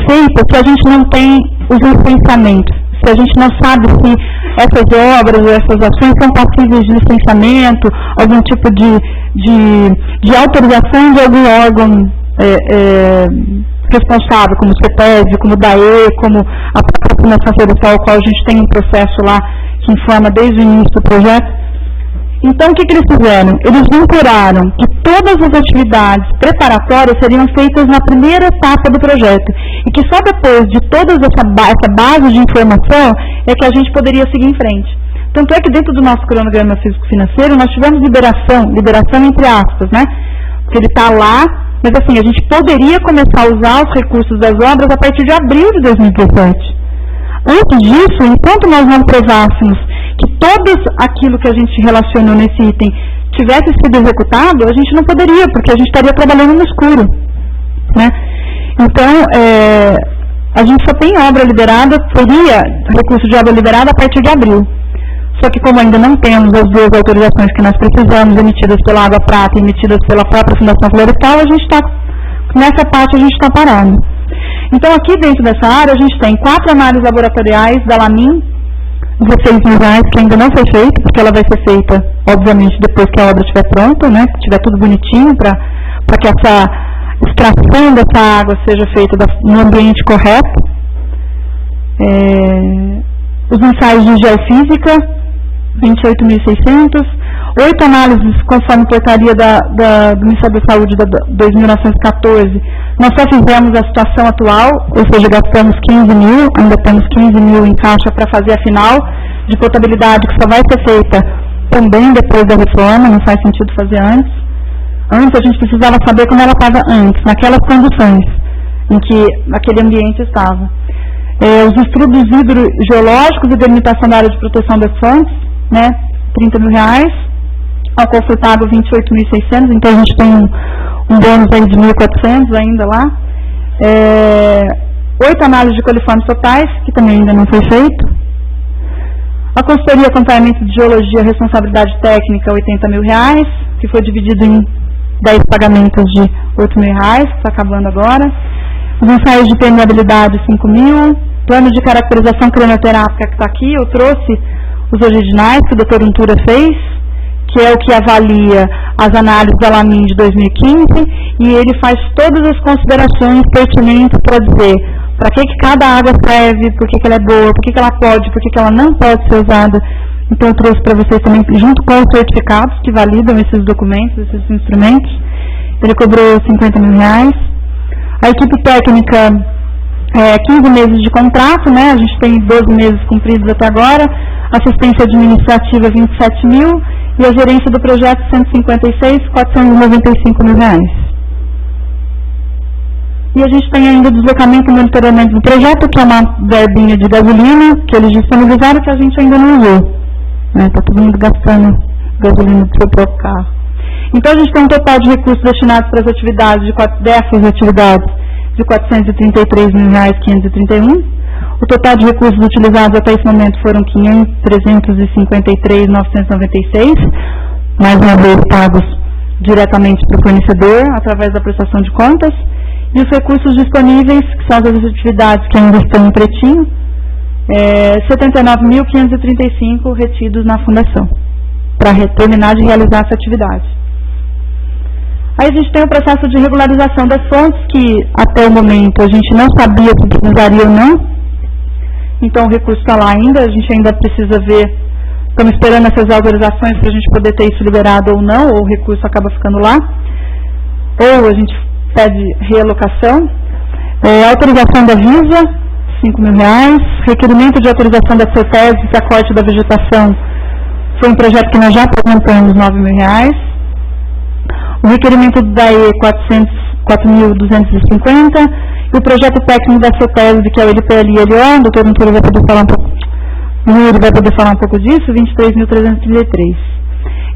feita se a gente não tem os licenciamentos, se a gente não sabe se essas obras ou essas ações são passíveis de licenciamento, algum tipo de autorização de algum órgão responsável, como o CETESB, como o DAE, como a própria Fundação Florestal, ao qual a gente tem um processo lá que informa desde o início do projeto. Então, o que eles fizeram? Eles vincularam que todas as atividades preparatórias seriam feitas na primeira etapa do projeto e que só depois de toda essa base de informação é que a gente poderia seguir em frente. Tanto é que dentro do nosso cronograma físico-financeiro nós tivemos liberação entre aspas, né? Porque ele está lá, mas assim, a gente poderia começar a usar os recursos das obras a partir de abril de 2017. Antes disso, enquanto nós não provássemos que todo aquilo que a gente relacionou nesse item tivesse sido executado, a gente não poderia, porque a gente estaria trabalhando no escuro, né? Então, a gente só tem obra liberada, teria recurso de obra liberada a partir de abril. Só que como ainda não temos as duas autorizações que nós precisamos, emitidas pela Água Prata e emitidas pela própria Fundação Florestal, a gente está, nessa parte a gente está parado. Então, aqui dentro dessa área, a gente tem 4 análises laboratoriais da LAMIN, R$16.000, que ainda não foi feita, porque ela vai ser feita, obviamente, depois que a obra estiver pronta, né, que estiver tudo bonitinho, para que essa extração dessa água seja feita no ambiente correto. Os ensaios de geofísica, 28.600, 8 análises conforme portaria do Ministério da Saúde de 2.914, nós só fizemos a situação atual, ou seja, gastamos 15.000, ainda temos 15.000 em caixa para fazer a final de potabilidade, que só vai ser feita também depois da reforma, não faz sentido fazer antes. Antes a gente precisava saber como ela estava antes, naquelas condições em que aquele ambiente estava. Os estudos hidrogeológicos e delimitação da área de proteção das fontes, né, R$30.000, álcool furtado 28.600, então a gente tem um bônus aí de 1.400 ainda lá. 8 análises de coliformes totais, que também ainda não foi feito. A consultoria acompanhamento de geologia, responsabilidade técnica, R$80.000, que foi dividido em 10 pagamentos de R$8.000, que está acabando agora. Os ensaios de permeabilidade, 5.000. Plano de caracterização cronoterápica, que está aqui, eu trouxe os originais que o Dr. Untura fez, que é o que avalia as análises da LAMIN de 2015, e ele faz todas as considerações pertinentes para dizer para que cada água serve, por que ela é boa, por que ela pode, por que ela não pode ser usada. Então eu trouxe para vocês também, junto com os certificados que validam esses documentos, esses instrumentos. Ele cobrou R$50.000. A equipe técnica, 15 meses de contrato, né? A gente tem 12 meses cumpridos até agora. Assistência administrativa, 27.000. E a gerência do projeto, 156.495.000. E a gente tem ainda o deslocamento e monitoramento do projeto, que é uma verbinha de gasolina, que eles disponibilizaram, que a gente ainda não usou. Está todo mundo gastando gasolina do seu próprio carro. Então, a gente tem um total de recursos destinados para as atividades, dessas atividades, de R$433.531. O total de recursos utilizados até esse momento foram 353.996, mais uma vez pagos diretamente para o fornecedor, através da prestação de contas. E os recursos disponíveis, que são as atividades que ainda estão em pretinho, 79.535 retidos na fundação, para terminar de realizar essa atividade. Aí a gente tem o processo de regularização das fontes, que até o momento a gente não sabia se precisaria ou não. Então o recurso está lá ainda, a gente ainda precisa ver, estamos esperando essas autorizações para a gente poder ter isso liberado ou não, ou o recurso acaba ficando lá. Ou a gente pede realocação. Autorização da Visa, R$5.000. Requerimento de autorização da CETESB para corte da vegetação, foi um projeto que nós já apresentamos R$9.000. O requerimento do DAE 4.250 e o projeto técnico da CETESB, que é o LPL e LO, o doutor Ventura vai poder falar um pouco disso, 23.333.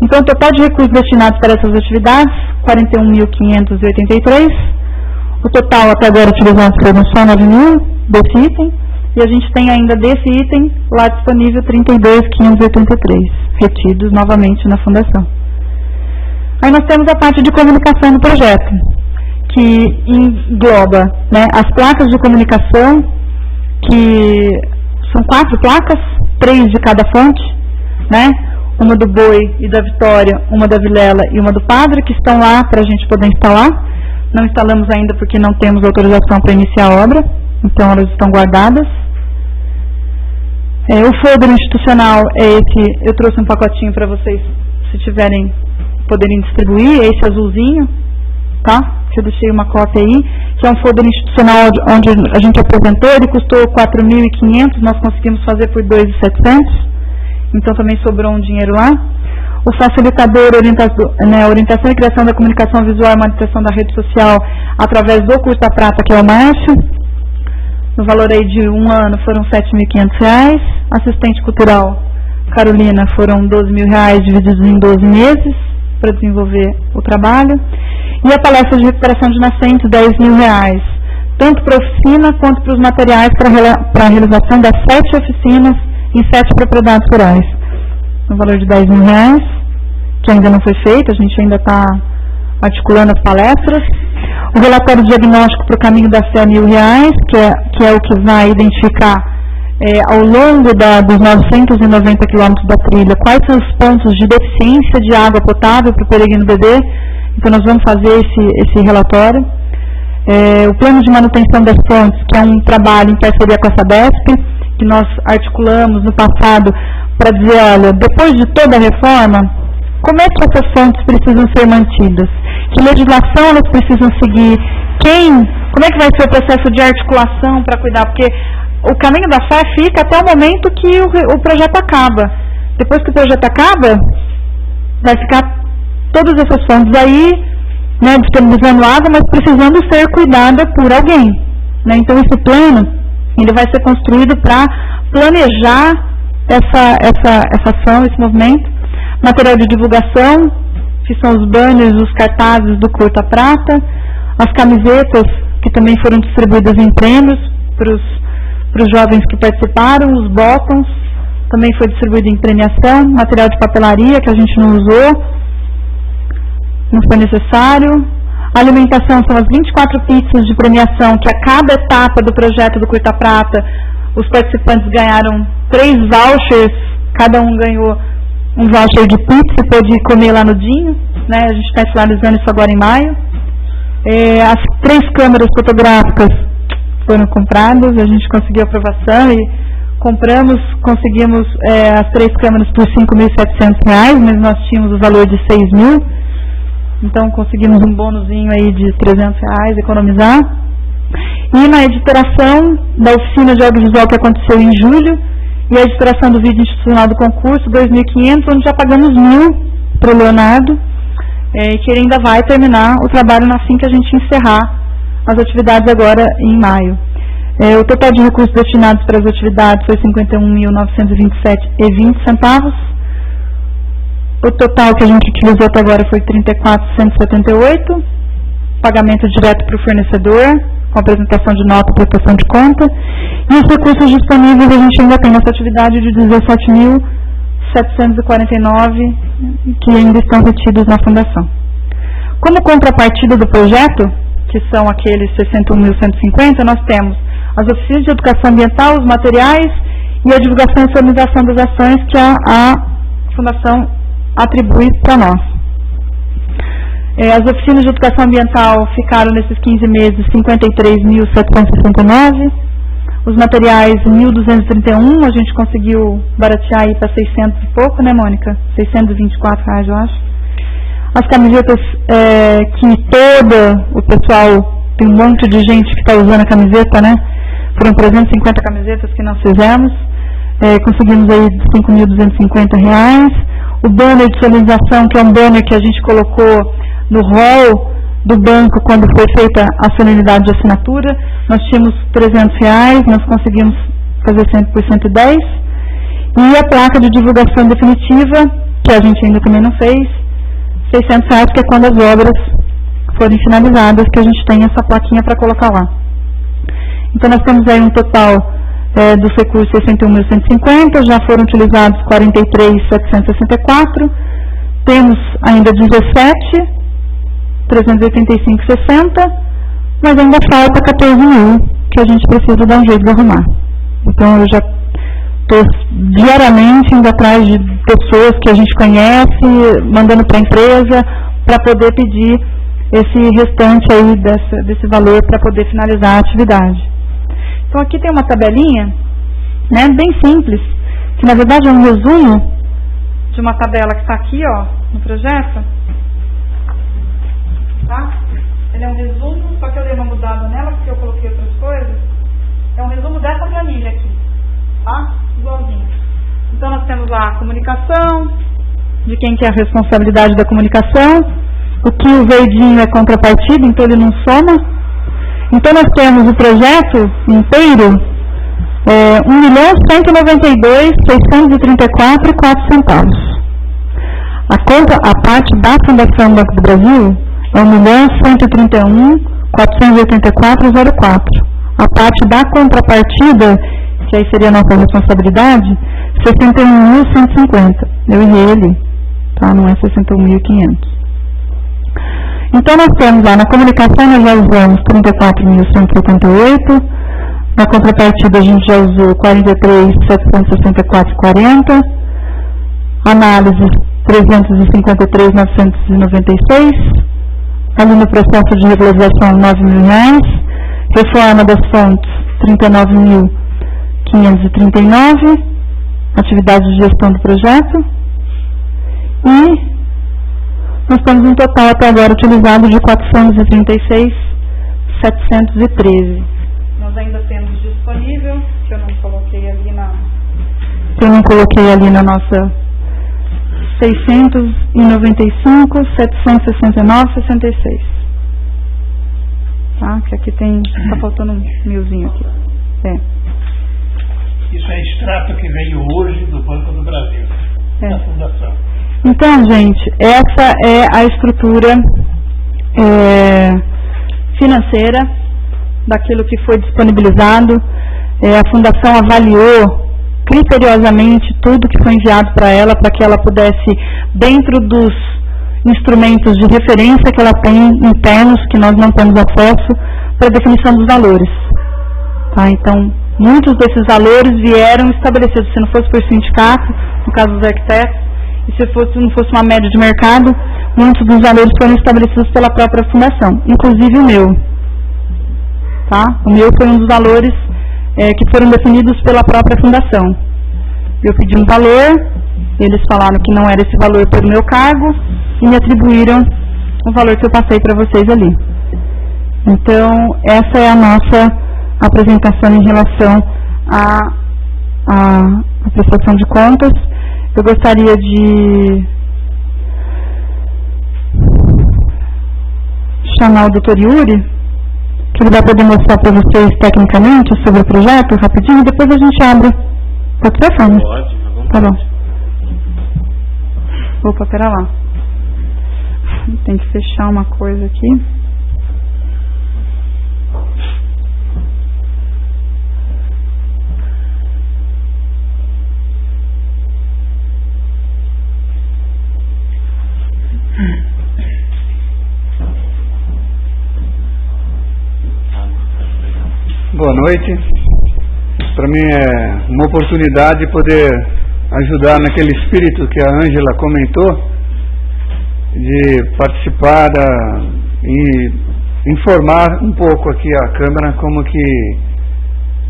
Então, o total de recursos destinados para essas atividades, 41.583. O total até agora utilizado foram só 9.000 desse item, e a gente tem ainda desse item lá disponível 32.583, retidos novamente na fundação. Aí nós temos a parte de comunicação do projeto, que engloba, né, as placas de comunicação, que são 4 placas, 3 de cada fonte, né, uma do Boi e da Vitória, uma da Vilela e uma do Padre, que estão lá para a gente poder instalar. Não instalamos ainda porque não temos autorização para iniciar a obra, então elas estão guardadas. O folder institucional é esse, eu trouxe um pacotinho para vocês, se tiverem, poderem distribuir, é esse azulzinho, tá? Eu deixei uma cópia aí, que é um folder institucional onde a gente apresentou, ele custou 4.500, nós conseguimos fazer por 2.700, então também sobrou um dinheiro lá. O facilitador, orientação e criação da comunicação visual e manutenção da rede social através do Curta Prata, que é o Márcio. No valor aí de um ano foram R$7.500. Assistente cultural, Carolina, foram R$12.000 divididos em 12 meses para desenvolver o trabalho. E a palestra de recuperação de nascentes, R$10.000, tanto para a oficina quanto para os materiais para a realização das 7 oficinas em 7 propriedades rurais. No valor de R$10.000, que ainda não foi feito, a gente ainda está articulando as palestras. O relatório diagnóstico para o caminho da fé, R$1.000, que é o que vai identificar ao longo dos 990 quilômetros da trilha quais são os pontos de deficiência de água potável para o peregrino beber. Então nós vamos fazer esse relatório. O plano de manutenção das fontes, que é um trabalho em parceria com a Sabesp, que nós articulamos no passado para dizer, olha, depois de toda a reforma, como é que essas fontes precisam ser mantidas? Que legislação elas precisam seguir? Como é que vai ser o processo de articulação para cuidar? Porque o caminho da fé fica até o momento que o projeto acaba. Depois que o projeto acaba, vai ficar todas essas fontes aí, né, disponibilizando água, mas precisando ser cuidada por alguém, né? Então esse plano, ele vai ser construído para planejar essa ação, esse movimento. Material de divulgação, que são os banners, os cartazes do Curta Prata, as camisetas que também foram distribuídas em prêmios para os jovens que participaram, os bottoms, também foi distribuído em premiação, material de papelaria que a gente não usou, não foi necessário. A alimentação são as 24 pizzas de premiação, que a cada etapa do projeto do Curta Prata, os participantes ganharam 3 vouchers, cada um ganhou um voucher de pizza e pôde comer lá no Dinho, né? A gente está finalizando isso agora em maio. As 3 câmeras fotográficas foram compradas, a gente conseguiu aprovação e conseguimos as 3 câmeras por R$5.700, mas nós tínhamos o valor de R$6.000, então conseguimos um bônusinho aí de R$300 economizar. E na editoração da oficina de audiovisual que aconteceu em julho, e a editoração do vídeo institucional do concurso, R$2.500, onde já pagamos R$1.000 para o Leonardo, que ele ainda vai terminar o trabalho assim que a gente encerrar as atividades agora em maio. O total de recursos destinados para as atividades foi R$51.927,20. O total que a gente utilizou até agora foi R$34.178, pagamento direto para o fornecedor, com apresentação de nota e prestação de conta. E os recursos disponíveis a gente ainda tem nessa atividade de R$17.749, que ainda estão retidos na fundação. Como contrapartida do projeto, que são aqueles 61.150, nós temos as oficinas de educação ambiental, os materiais e a divulgação e formalização das ações que a fundação atribui para nós. As oficinas de educação ambiental ficaram nesses 15 meses R$53.769, os materiais R$1.231, a gente conseguiu baratear aí para 600 e pouco, né, Mônica? R$624, eu acho. As camisetas que o pessoal, tem um monte de gente que está usando a camiseta, né? Foram 350 camisetas que nós fizemos, conseguimos aí R$5.250. o banner de solidarização, que é um banner que a gente colocou no hall do banco quando foi feita a solenidade de assinatura. Nós tínhamos R$300, nós conseguimos fazer por 110. E a placa de divulgação definitiva, que a gente ainda também não fez, R$600, que é quando as obras forem finalizadas, que a gente tem essa plaquinha para colocar lá. Então nós temos aí um total dos recursos 61.150, já foram utilizados 43.764, temos ainda 17.385,60, mas ainda falta 14.000, que a gente precisa dar um jeito de arrumar. Então eu já estou diariamente indo atrás de pessoas que a gente conhece, mandando para a empresa, para poder pedir esse restante aí desse valor para poder finalizar a atividade. Então aqui tem uma tabelinha, né, bem simples, que na verdade é um resumo de uma tabela que está aqui, ó, no projeto. Tá? Ele é um resumo, só que eu dei uma mudada nela porque eu coloquei outras coisas. É um resumo dessa planilha aqui, tá? Igualzinho. Então nós temos lá a comunicação, de quem que é a responsabilidade da comunicação, o que o verdinho é contrapartida, então ele não soma. Então nós temos o projeto inteiro, R$1.192.634,04. A parte da Fundação Banco do Brasil é R$1.131.484,04. A parte da contrapartida, que aí seria a nossa responsabilidade, R$61.150. Eu errei ali, tá? Não é 61.500. Então nós temos lá na comunicação, nós já usamos 34.178, na contrapartida a gente já usou 43.764,40, análise 353.996, ali no processo de regularização R$9.000, reforma das fontes 39.539, atividade de gestão do projeto, e nós temos um total até agora utilizado de 436.713. Nós ainda temos disponível, que eu não coloquei ali na nossa 695.769,66. Tá? Que aqui está faltando um milzinho aqui. Isso é extrato que veio hoje do Banco do Brasil, da Fundação. Então, gente, essa é a estrutura financeira daquilo que foi disponibilizado. A Fundação avaliou criteriosamente tudo que foi enviado para ela, para que ela pudesse, dentro dos instrumentos de referência que ela tem internos, que nós não temos acesso, para a definição dos valores. Tá? Então, muitos desses valores vieram estabelecidos, se não fosse por sindicato, no caso dos arquitetos, e se não fosse uma média de mercado, muitos dos valores foram estabelecidos pela própria fundação, inclusive o meu. Tá? O meu foi um dos valores que foram definidos pela própria fundação. Eu pedi um valor, eles falaram que não era esse valor pelo meu cargo e me atribuíram o valor que eu passei para vocês ali. Então, essa é a nossa apresentação em relação à prestação de contas. Eu gostaria de chamar o Dr. Yuri, que ele vai poder mostrar para vocês tecnicamente sobre o projeto, rapidinho, e depois a gente abre o telefone. Pode, tá bom. Opa, pera lá. Tem que fechar uma coisa aqui. Boa noite. Para mim é uma oportunidade poder ajudar naquele espírito que a Ângela comentou, de participar e informar um pouco aqui a Câmara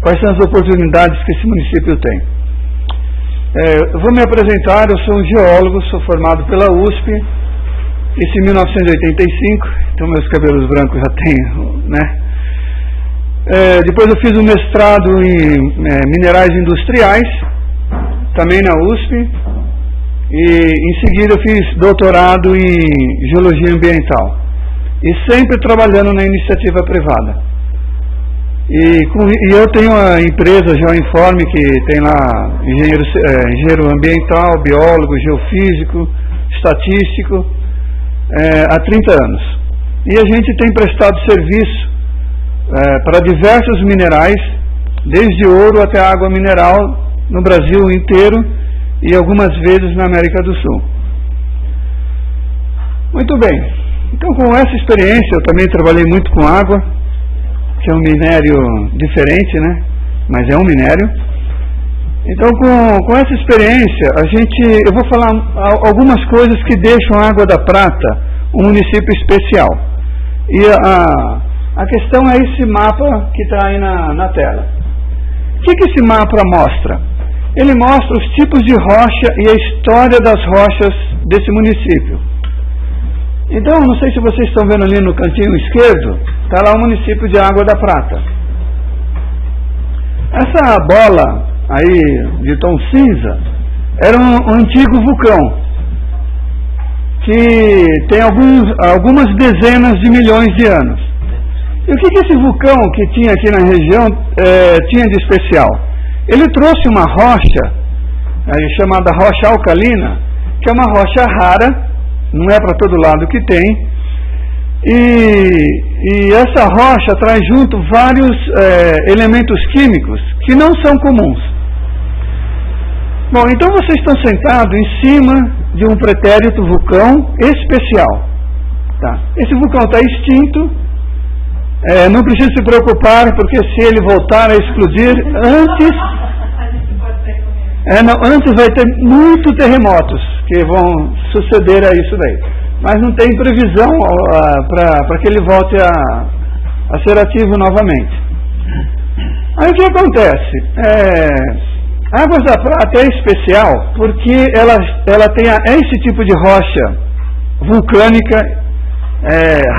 quais são as oportunidades que esse município tem. Eu vou me apresentar, eu sou um geólogo, sou formado pela USP, isso em 1985, então meus cabelos brancos já tenho, né? Depois eu fiz um mestrado em minerais industriais, também na USP, e em seguida eu fiz doutorado em Geologia Ambiental, e sempre trabalhando na iniciativa privada. E eu tenho a empresa Geoinforme, que tem lá engenheiro ambiental, biólogo, geofísico, estatístico, há 30 anos. E a gente tem prestado serviço para diversos minerais, desde ouro até água mineral, no Brasil inteiro e algumas vezes na América do Sul. Muito bem. Então, com essa experiência, eu também trabalhei muito com água, que é um minério diferente, né? Mas é um minério. Então, com essa experiência, eu vou falar algumas coisas que deixam a Água da Prata um município especial. E a questão é esse mapa que está aí na tela. O que esse mapa mostra? Ele mostra os tipos de rocha e a história das rochas desse município. Então, não sei se vocês estão vendo ali no cantinho esquerdo, está lá o município de Água da Prata. Essa bola aí de tom cinza era um antigo vulcão que tem algumas dezenas de milhões de anos. E o que esse vulcão que tinha aqui na região tinha de especial? Ele trouxe uma rocha chamada rocha alcalina, que é uma rocha rara, não é para todo lado que tem, e essa rocha traz junto vários elementos químicos que não são comuns. Bom, então vocês estão sentados em cima de um pretérito vulcão especial. Tá? Esse vulcão está extinto, não precisa se preocupar, porque se ele voltar a explodir, antes vai ter muitos terremotos que vão suceder a isso daí. Mas não tem previsão para que ele volte a ser ativo novamente. Aí o que acontece? Águas da Prata é especial porque ela tem esse tipo de rocha vulcânica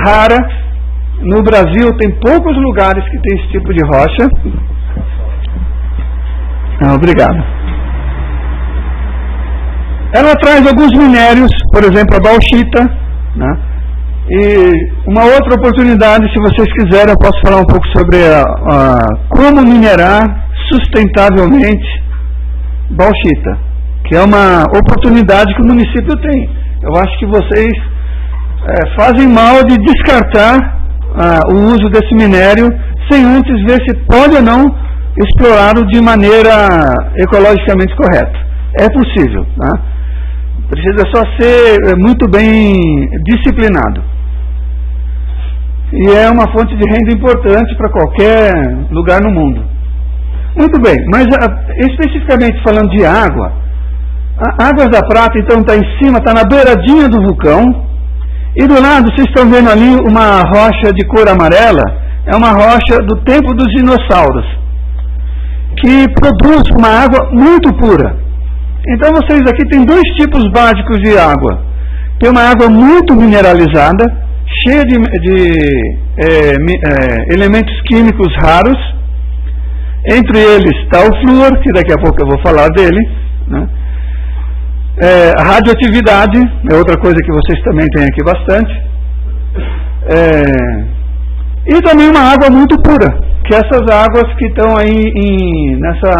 rara. No Brasil tem poucos lugares que tem esse tipo de rocha. Obrigado. Ela traz alguns minérios, por exemplo a bauxita, né? E uma outra oportunidade, se vocês quiserem, eu posso falar um pouco sobre como minerar sustentavelmente bauxita, que é uma oportunidade que o município tem. Eu acho que vocês fazem mal de descartar o uso desse minério sem antes ver se pode ou não explorá-lo de maneira ecologicamente correta. É possível, né? Precisa só ser muito bem disciplinado. E é uma fonte de renda importante para qualquer lugar no mundo. Muito bem, mas especificamente falando de água, a Águas da Prata então está em cima, está na beiradinha do vulcão, e do lado vocês estão vendo ali uma rocha de cor amarela, é uma rocha do tempo dos dinossauros, que produz uma água muito pura. Então vocês aqui têm dois tipos básicos de água. Tem uma água muito mineralizada, cheia de elementos químicos raros. Entre eles está o flúor, que daqui a pouco eu vou falar dele, né? A radioatividade é outra coisa que vocês também têm aqui bastante. E também uma água muito pura, que essas águas que estão aí nessa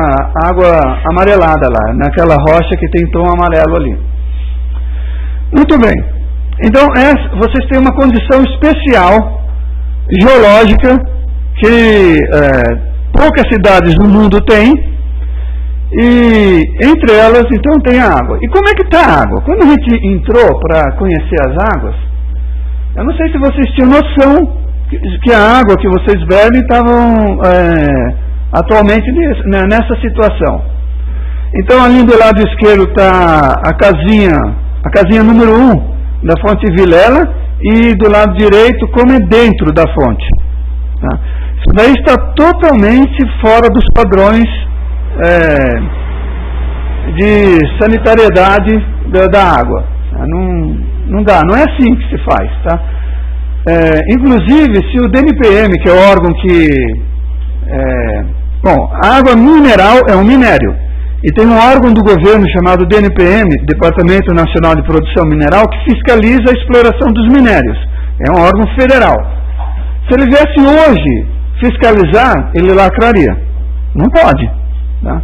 água amarelada lá, naquela rocha que tem tom amarelo ali. Muito bem. Então vocês têm uma condição especial geológica que poucas cidades no mundo têm, e entre elas então tem a água. E como é que está a água? Quando a gente entrou para conhecer as águas, eu não sei se vocês tinham noção que a água que vocês bebem estavam atualmente nessa situação. Então ali do lado esquerdo está a casinha número 1 da fonte Vilela, e do lado direito como é dentro da fonte. Tá? Isso daí está totalmente fora dos padrões de sanitariedade da água. Não dá, não é assim que se faz, tá? Inclusive, se o DNPM, que é o órgão que... a água mineral é um minério. E tem um órgão do governo chamado DNPM, Departamento Nacional de Produção Mineral, que fiscaliza a exploração dos minérios. É um órgão federal. Se ele viesse hoje fiscalizar, ele lacraria. Não pode. Tá?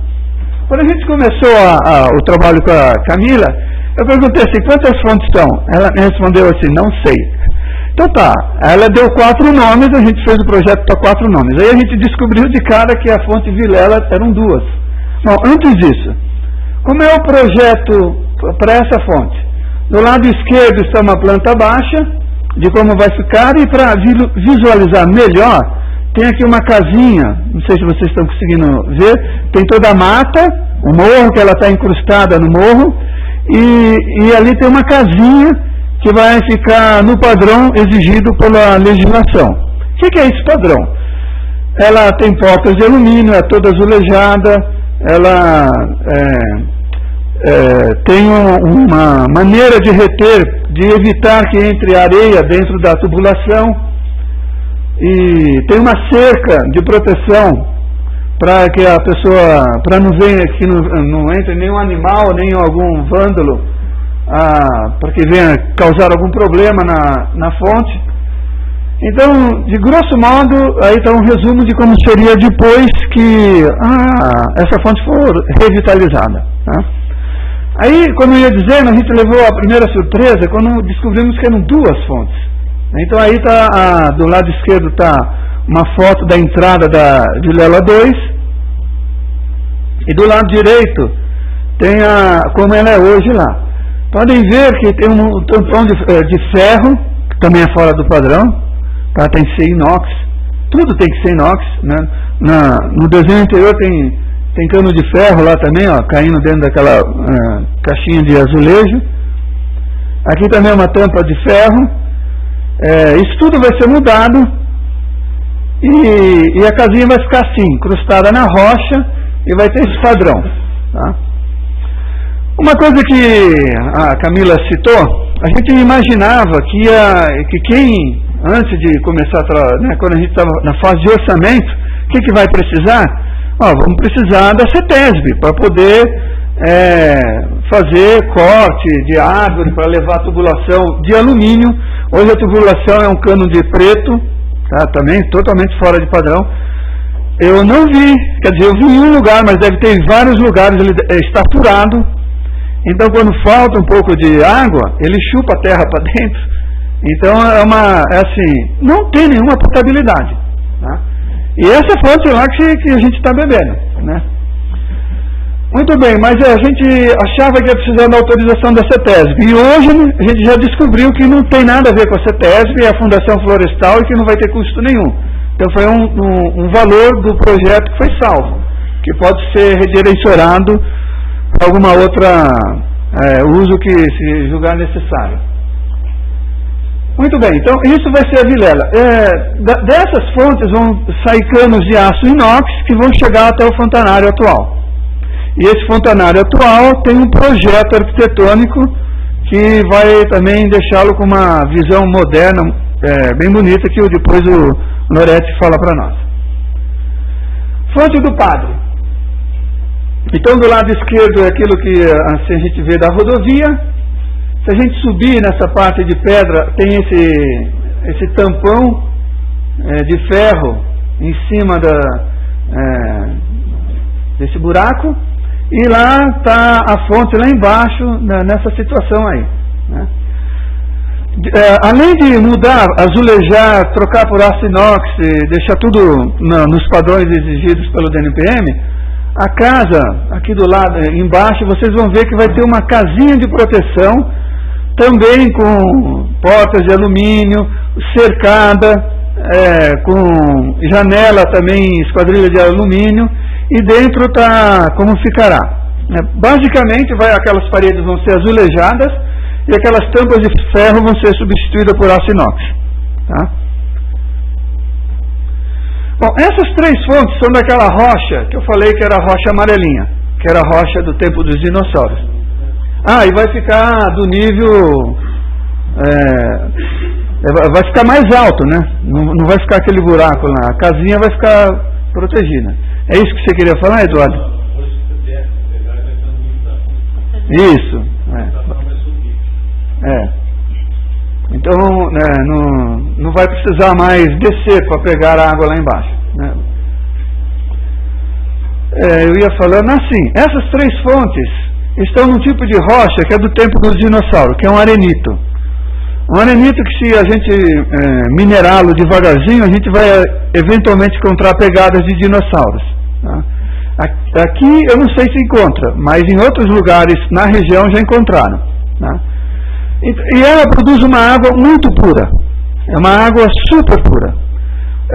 Quando a gente começou o trabalho com a Camila, eu perguntei assim, quantas fontes são? Ela me respondeu assim, não sei. Então tá, ela deu 4 nomes, a gente fez o projeto para 4 nomes. Aí a gente descobriu de cara que a fonte Vilela eram 2. Não, antes disso, como é o projeto para essa fonte? Do lado esquerdo está uma planta baixa, de como vai ficar, e para visualizar melhor, tem aqui uma casinha, não sei se vocês estão conseguindo ver, tem toda a mata, o morro, que ela está incrustada no morro, e ali tem uma casinha que vai ficar no padrão exigido pela legislação. O que é esse padrão? Ela tem portas de alumínio, é toda azulejada, ela tem uma maneira de reter, de evitar que entre areia dentro da tubulação, e tem uma cerca de proteção para que a pessoa, para não ver que não entre nenhum animal, nem algum vândalo, para que venha causar algum problema na fonte. Então, de grosso modo, aí está um resumo de como seria depois que essa fonte for revitalizada. Tá? Aí, como eu ia dizendo, a gente levou a primeira surpresa quando descobrimos que eram 2 fontes. Então aí está, do lado esquerdo está uma foto da entrada da Vilela 2, e do lado direito tem como ela é hoje lá. Podem ver que tem um tampão de ferro, que também é fora do padrão, tá? Tem que ser inox, tudo tem que ser inox, né? No desenho anterior tem cano de ferro lá também, ó, caindo dentro daquela caixinha de azulejo. Aqui também é uma tampa de ferro. Isso tudo vai ser mudado, e a casinha vai ficar assim, incrustada na rocha, e vai ter esse padrão. Tá? Uma coisa que a Camila citou, a gente imaginava que quem, antes de começar, quando a gente estava na fase de orçamento, o que vai precisar? Vamos precisar da CETESB para poder fazer corte de árvore, para levar a tubulação de alumínio. Hoje a tubulação é um cano de preto, tá? Também totalmente fora de padrão. Eu não vi, quer dizer, eu vi em um lugar, mas deve ter em vários lugares, ele está furado. Então quando falta um pouco de água, ele chupa a terra para dentro. Então é assim, não tem nenhuma potabilidade. Tá? E essa fonte lá que a gente está bebendo, né? Muito bem, mas a gente achava que ia precisar da autorização da CETESB, e hoje a gente já descobriu que não tem nada a ver com a CETESB e a Fundação Florestal, e que não vai ter custo nenhum. Então foi um valor do projeto que foi salvo, que pode ser redirecionado para alguma outra uso que se julgar necessário. Muito bem, então isso vai ser a Vilela. Dessas fontes vão sair canos de aço inox que vão chegar até o fontanário atual. E esse fontanário atual tem um projeto arquitetônico que vai também deixá-lo com uma visão moderna, bem bonita, que depois o Loretti fala para nós. Fonte do Padre. Então, do lado esquerdo é aquilo que assim, a gente vê da rodovia. Se a gente subir nessa parte de pedra, tem esse tampão de ferro em cima desse buraco. E lá está a fonte lá embaixo, nessa situação aí. Né? Além de mudar, azulejar, trocar por aço inox, deixar tudo nos padrões exigidos pelo DNPM, a casa, aqui do lado, embaixo, vocês vão ver que vai ter uma casinha de proteção, também com portas de alumínio, cercada, com janela também, esquadrilha de alumínio, e dentro está como ficará. Basicamente, aquelas paredes vão ser azulejadas e aquelas tampas de ferro vão ser substituídas por aço inox. Tá? Bom, essas 3 fontes são daquela rocha que eu falei que era a rocha amarelinha, que era a rocha do tempo dos dinossauros. E vai ficar do nível... vai ficar mais alto, né? Não vai ficar aquele buraco lá. A casinha vai ficar protegida. É isso que você queria falar, Eduardo? Isso. Então, não vai precisar mais descer para pegar a água lá embaixo, né? Eu ia falando assim, essas 3 fontes estão num tipo de rocha que é do tempo dos dinossauros, que é um arenito. Um arenito que, se a gente minerá-lo devagarzinho, a gente vai eventualmente encontrar pegadas de dinossauros, tá? Aqui eu não sei se encontra, mas em outros lugares na região já encontraram, tá? E ela produz uma água muito pura, é uma água super pura,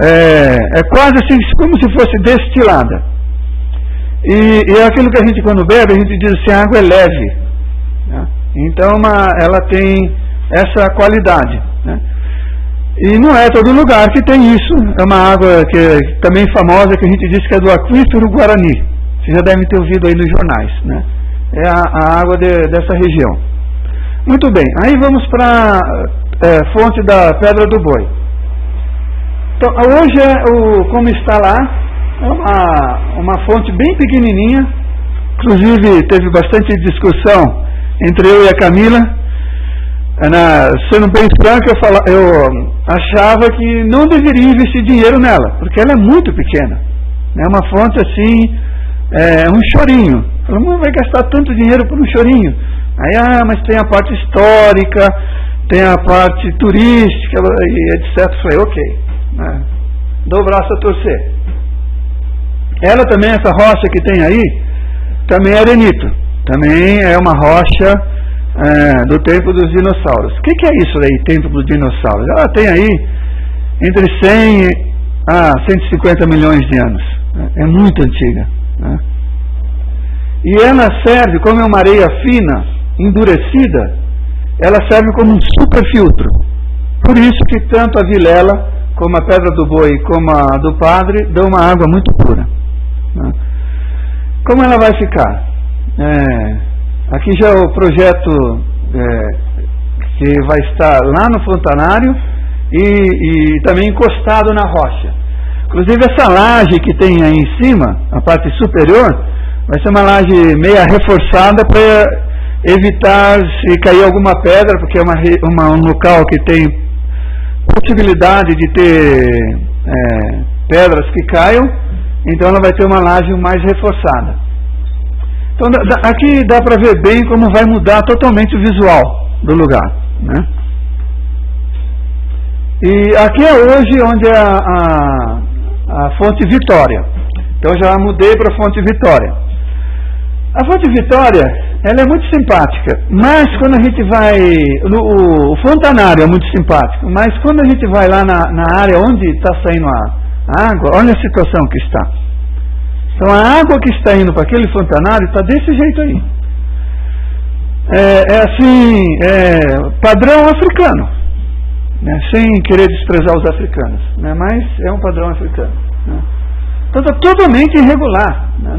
é quase assim como se fosse destilada. E é aquilo que a gente, quando bebe, a gente diz assim, a água é leve, né? Então ela tem essa qualidade, né? E não é todo lugar que tem isso. É uma água que é também famosa, que a gente diz que é do aquífero Guarani. Vocês já devem ter ouvido aí nos jornais, né? É a água dessa região. Muito bem, aí vamos para a fonte da Pedra do Boi. Então, hoje, como está lá, é uma fonte bem pequenininha. Inclusive, teve bastante discussão entre eu e a Camila. Sendo bem franco, eu achava que não deveria investir dinheiro nela, porque ela é muito pequena. É uma fonte assim, um chorinho. Não vai gastar tanto dinheiro por um chorinho. Aí, mas tem a parte histórica, tem a parte turística, e etc. Falei, ok, né? Dou o braço a torcer. Ela também, essa rocha que tem aí, também é arenito. Também é uma rocha do tempo dos dinossauros. O que é isso aí, tempo dos dinossauros? Ela tem aí entre 100 a 150 milhões de anos. É muito antiga, né? E ela serve, como é uma areia fina, endurecida, ela serve como um super filtro. Por isso que tanto a Vilela, como a Pedra do Boi, como a do Padre, dão uma água muito pura, né? Como ela vai ficar? Aqui já é o projeto que vai estar lá no Fontanário e também encostado na rocha. Inclusive essa laje que tem aí em cima, a parte superior, vai ser uma laje meia reforçada para evitar se cair alguma pedra, porque é um local que tem possibilidade de ter pedras que caiam, então ela vai ter uma laje mais reforçada. Então aqui dá para ver bem como vai mudar totalmente o visual do lugar, né? E aqui é hoje onde é a Fonte Vitória. Então já mudei para a Fonte Vitória. A Fonte Vitória, ela é muito simpática, mas quando a gente vai... O Fontanário é muito simpático, mas quando a gente vai lá na área onde está saindo a água, olha a situação que está. Então a água que está indo para aquele fontanário está desse jeito aí. Padrão africano, né? Sem querer desprezar os africanos, né? Mas é um padrão africano, né? Então está totalmente irregular, né?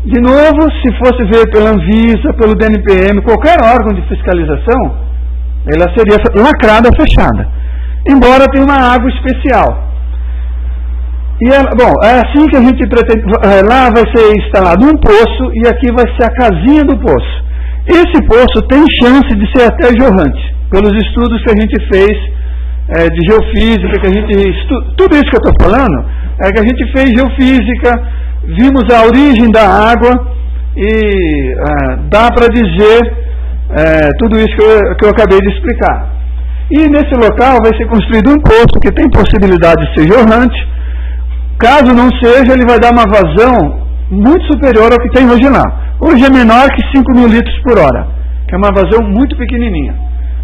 De novo, se fosse ver pela Anvisa, pelo DNPM, qualquer órgão de fiscalização, ela seria lacrada, fechada, embora tenha uma água especial. E é assim que a gente pretende. Lá vai ser instalado um poço e aqui vai ser a casinha do poço. Esse poço tem chance de ser até jorrante, pelos estudos que a gente fez de geofísica, tudo isso que eu estou falando é que a gente fez geofísica, vimos a origem da água e dá para dizer tudo isso que eu acabei de explicar. E nesse local vai ser construído um poço que tem possibilidade de ser jorrante. Caso não seja, ele vai dar uma vazão muito superior ao que tem hoje lá. Hoje é menor que 5.000 litros por hora, que é uma vazão muito pequenininha.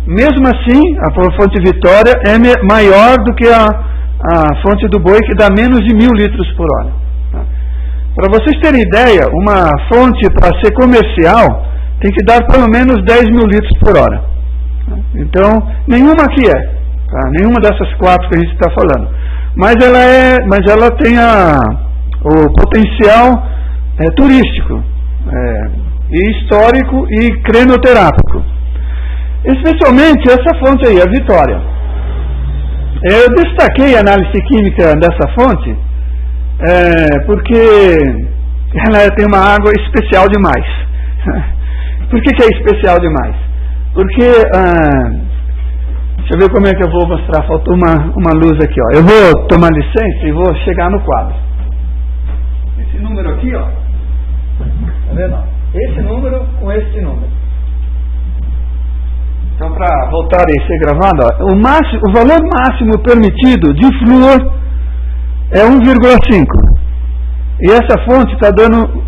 Mesmo assim, a Fonte Vitória é maior do que a Fonte do Boi, que dá menos de 1.000 litros por hora. Para vocês terem ideia, uma fonte para ser comercial tem que dar pelo menos 10.000 litros por hora. Então, nenhuma aqui nenhuma dessas 4 que a gente está falando. Mas ela tem o potencial turístico, e histórico e crenoterápico. Especialmente essa fonte aí, a Vitória. Eu destaquei a análise química dessa fonte porque ela tem uma água especial demais. Por que é especial demais? Porque, deixa eu ver como é que eu vou mostrar, faltou uma luz aqui, ó. Eu vou tomar licença e vou chegar no quadro. Esse número aqui, ó, tá vendo? Esse número com esse número. Então, para voltar a ser gravado, ó, o valor máximo permitido de flúor é 1,5. E essa fonte está dando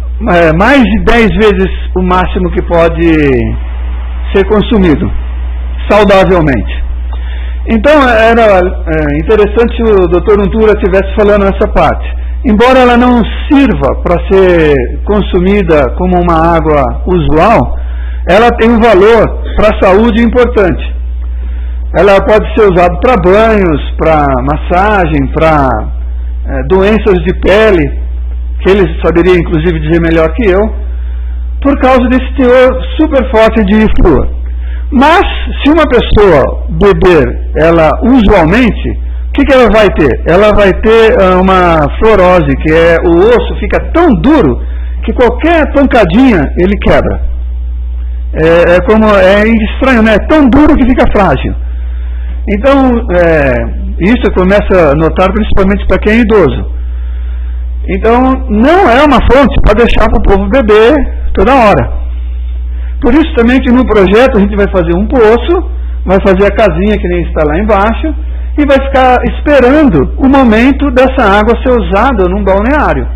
mais de 10 vezes o máximo que pode ser consumido, saudavelmente. Então, era interessante se o Dr. Untura estivesse falando essa parte. Embora ela não sirva para ser consumida como uma água usual, ela tem um valor para a saúde importante. Ela pode ser usada para banhos, para massagem, para doenças de pele, que ele saberia inclusive dizer melhor que eu, por causa desse teor super forte de flúor. Mas, se uma pessoa beber ela usualmente, o que ela vai ter? Ela vai ter uma fluorose, que é o osso fica tão duro que qualquer pancadinha ele quebra. É estranho, né? É tão duro que fica frágil. Então, isso começa a notar principalmente para quem é idoso. Então, não é uma fonte para deixar para o povo beber toda hora. Por isso também que no projeto a gente vai fazer um poço, vai fazer a casinha que nem está lá embaixo, e vai ficar esperando o momento dessa água ser usada num balneário,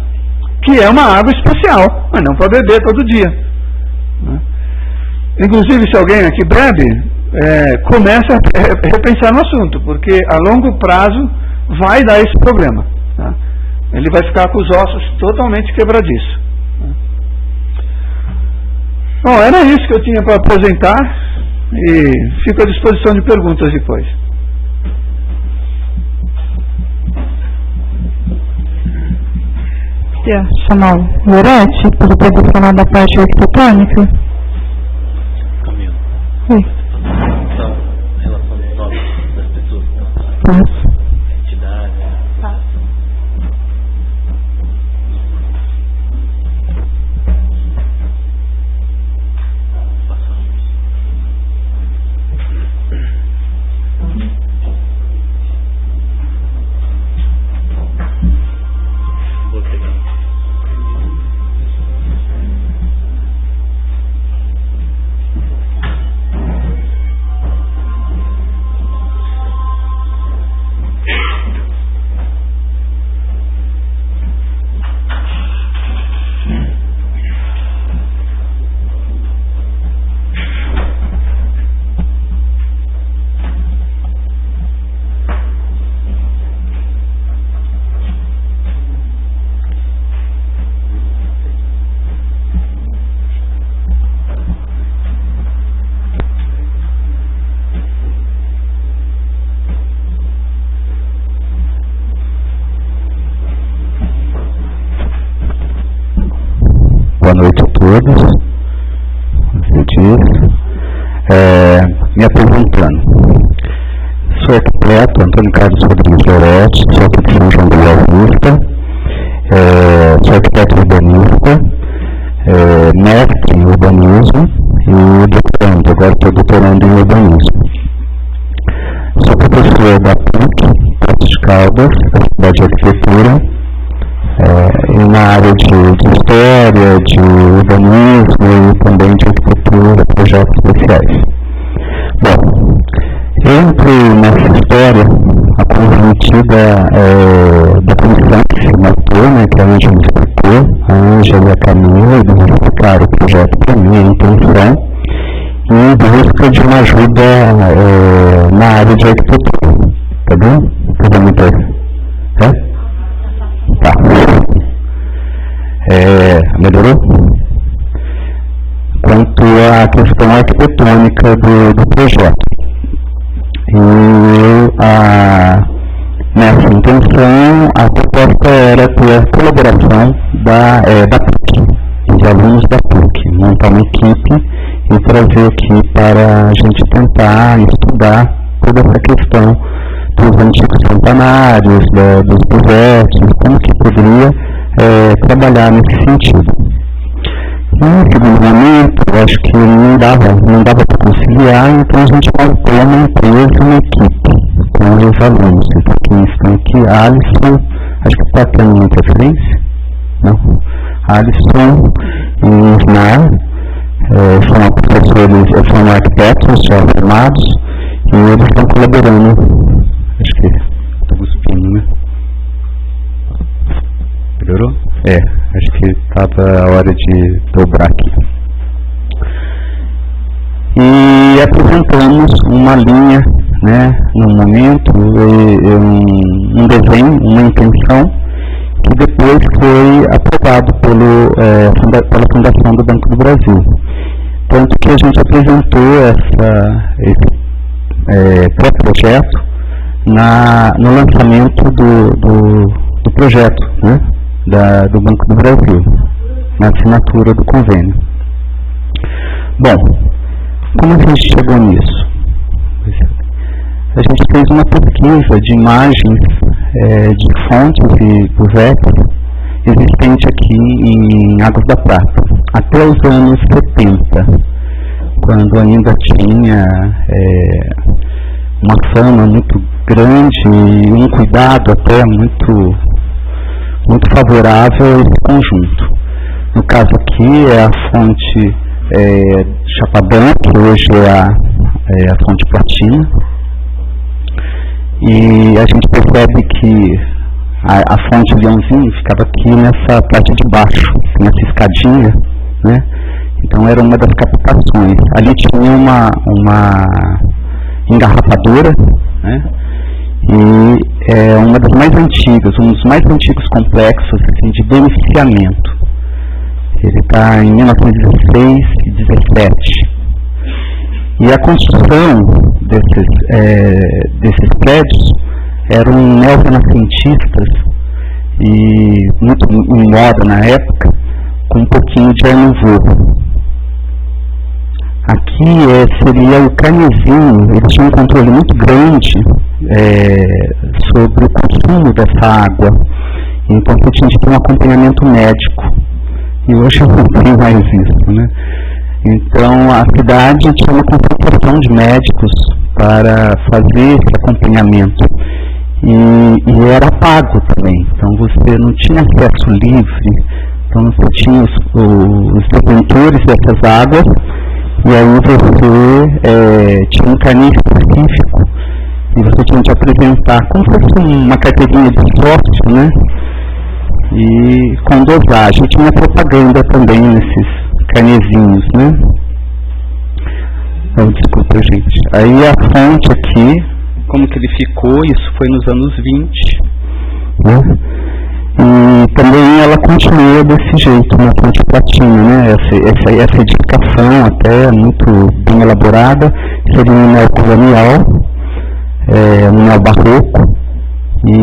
que é uma água especial, mas não para beber todo dia, né? Inclusive, se alguém aqui bebe, comece a repensar no assunto, porque a longo prazo vai dar esse problema, tá? Ele vai ficar com os ossos totalmente quebradiços. Bom, era isso que eu tinha para apresentar e fico à disposição de perguntas depois. Queria chamar o Loretti para depois falar da parte arquitetônica. Camila. Oi. Então, em relação aos nomes das pessoas que estão lá, Passo. entidade. Vou pegar. Boa noite a todos. Me apresentando. Sou arquiteto Antônio Carlos Rodrigues Loretti, sou aqui de São João da Boa Vista, sou arquiteto urbanista, mestre em urbanismo e doutorando, agora estou doutorando em urbanismo. Sou professor da PUC, Poços de Caldas, da Faculdade de Arquitetura, e na área de história, de urbanismo e também de arquitetura, projetos especiais. Bom, eu entrei nessa história a convite da comissão que se matou, né, que a Ângela explicou, a Ângela e a Camila, eles explicaram o projeto para mim, a intenção, e em busca de uma ajuda na área de arquitetura. Tá bom? Tudo muito bem? Tá. Melhorou? Quanto à questão arquitetônica do projeto. E nessa intenção, a proposta era ter a colaboração da PUC, de alunos da PUC, montar uma equipe e trazer aqui para a gente tentar estudar toda essa questão dos antigos campanários, dos projetos, como que poderia trabalhar nesse sentido. E no segundo momento, eu acho que não dava para conciliar, então a gente montou uma empresa, uma equipe com os alunos. Então, quem estão aqui, Alisson, acho que está tendo uma interferência? Não. Alisson e Ismar são professores, são arquitetos já formados e eles estão colaborando. Acho que estou cuspindo, né? Melhorou? Acho que estava a hora de dobrar aqui. E apresentamos uma linha, né, no momento, um desenho, uma intenção, que depois foi aprovado pela Fundação do Banco do Brasil. Tanto que a gente apresentou esse pré-projeto no lançamento do projeto, né, do Banco do Brasil, na assinatura do convênio. Bom, como a gente chegou nisso? A gente fez uma pesquisa de imagens de fontes e buvetes existente aqui em Águas da Prata, até os anos 70, quando ainda tinha uma fama muito grande e um cuidado até muito favorável a esse conjunto. No caso aqui é a fonte Chapadão, que hoje é a fonte Platina, e a gente percebe que a fonte Leãozinho ficava aqui nessa parte de baixo, nessa escadinha, né? Então era uma das captações. Ali tinha uma engarrafadora, né? E uma das mais antigas, um dos mais antigos complexos assim, de beneficiamento. Ele está em 1916 e 17. E a construção desses prédios eram neorrenascentistas e muito em moda na época, com um pouquinho de Art Nouveau. Aqui seria o Canezinho, ele tinha um controle muito grande sobre o consumo dessa água, então você tinha que ter um acompanhamento médico, e hoje não tem mais isso, né? Então a cidade tinha uma concentração de médicos para fazer esse acompanhamento, e era pago também, então você não tinha acesso livre, então você tinha os detentores dessas águas, e aí você tinha um carnê específico e você tinha de apresentar como se fosse uma carteirinha de sócio, né? E com dosagem. Tinha propaganda também nesses carnezinhos, né? Então, desculpa, gente. Aí a fonte aqui, como que ele ficou, isso foi nos anos 20, né? E também ela continua desse jeito, na fonte platina, né? Essa edificação até muito bem elaborada, seria um neocolonial, um neobarroco, e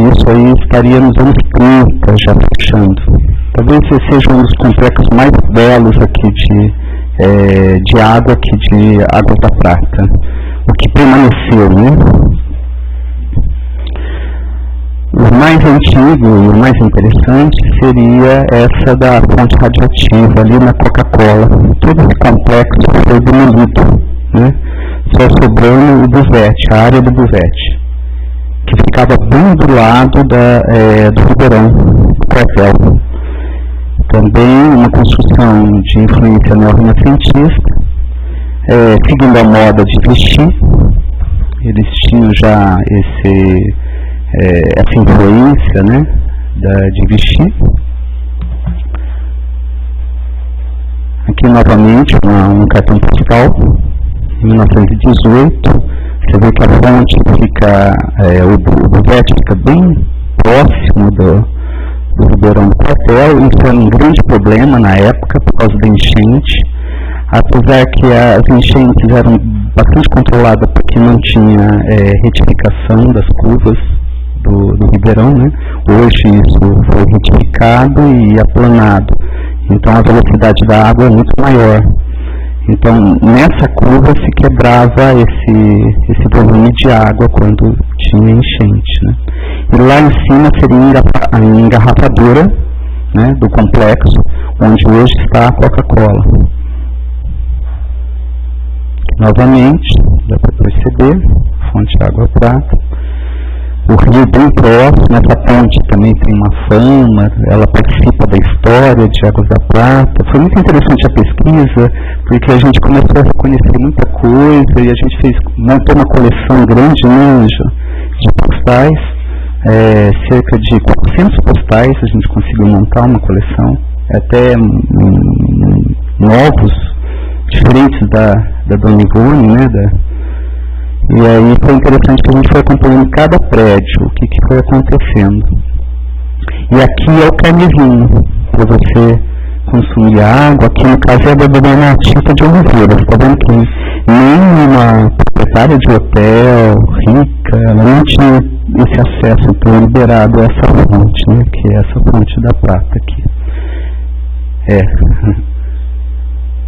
isso aí estaria nos anos 30 já fechando. Talvez esse seja um dos complexos mais belos aqui de água, aqui de Águas da Prata, o que permaneceu, né? O mais antigo e o mais interessante seria essa da fonte radiativa ali na Coca-Cola. Todo esse complexo foi demolido, né? Só sobrando o buvete, a área do buvete, que ficava bem do lado do Ribeirão, do quartel. Também uma construção de influência neorrenascentista, seguindo a moda de vestir. Eles tinham já essa influência, né, de vestir. Aqui novamente um cartão postal, em 1918, você vê que a fonte fica, o buvete fica bem próximo do Ribeirão do Quartel. Isso era um grande problema na época por causa da enchente, apesar que as enchentes eram bastante controladas porque não tinha retificação das curvas do Ribeirão, né? Hoje isso foi retificado e aplanado, então a velocidade da água é muito maior. Então nessa curva se quebrava esse volume de água quando tinha enchente, né? E lá em cima seria a engarrafadora, né, do complexo, onde hoje está a Coca-Cola. Novamente, dá para perceber, fonte de água prata. O rio bem próximo, essa ponte também tem uma fama, ela participa da história de Águas da Prata. Foi muito interessante a pesquisa, porque a gente começou a reconhecer muita coisa e a gente montou uma coleção grande, né, de postais, cerca de 400 postais a gente conseguiu montar uma coleção, até novos, diferentes da Dona Ivone, né, e aí foi interessante que a gente foi acompanhando cada prédio, o que foi acontecendo. E aqui é o carnezinho, para você consumir água. Aqui no caso é da Dona Tita de Oliveira. Você está vendo que nem uma proprietária de hotel rica, ela não tinha esse acesso, então liberado essa fonte, né, que é essa fonte da prata aqui.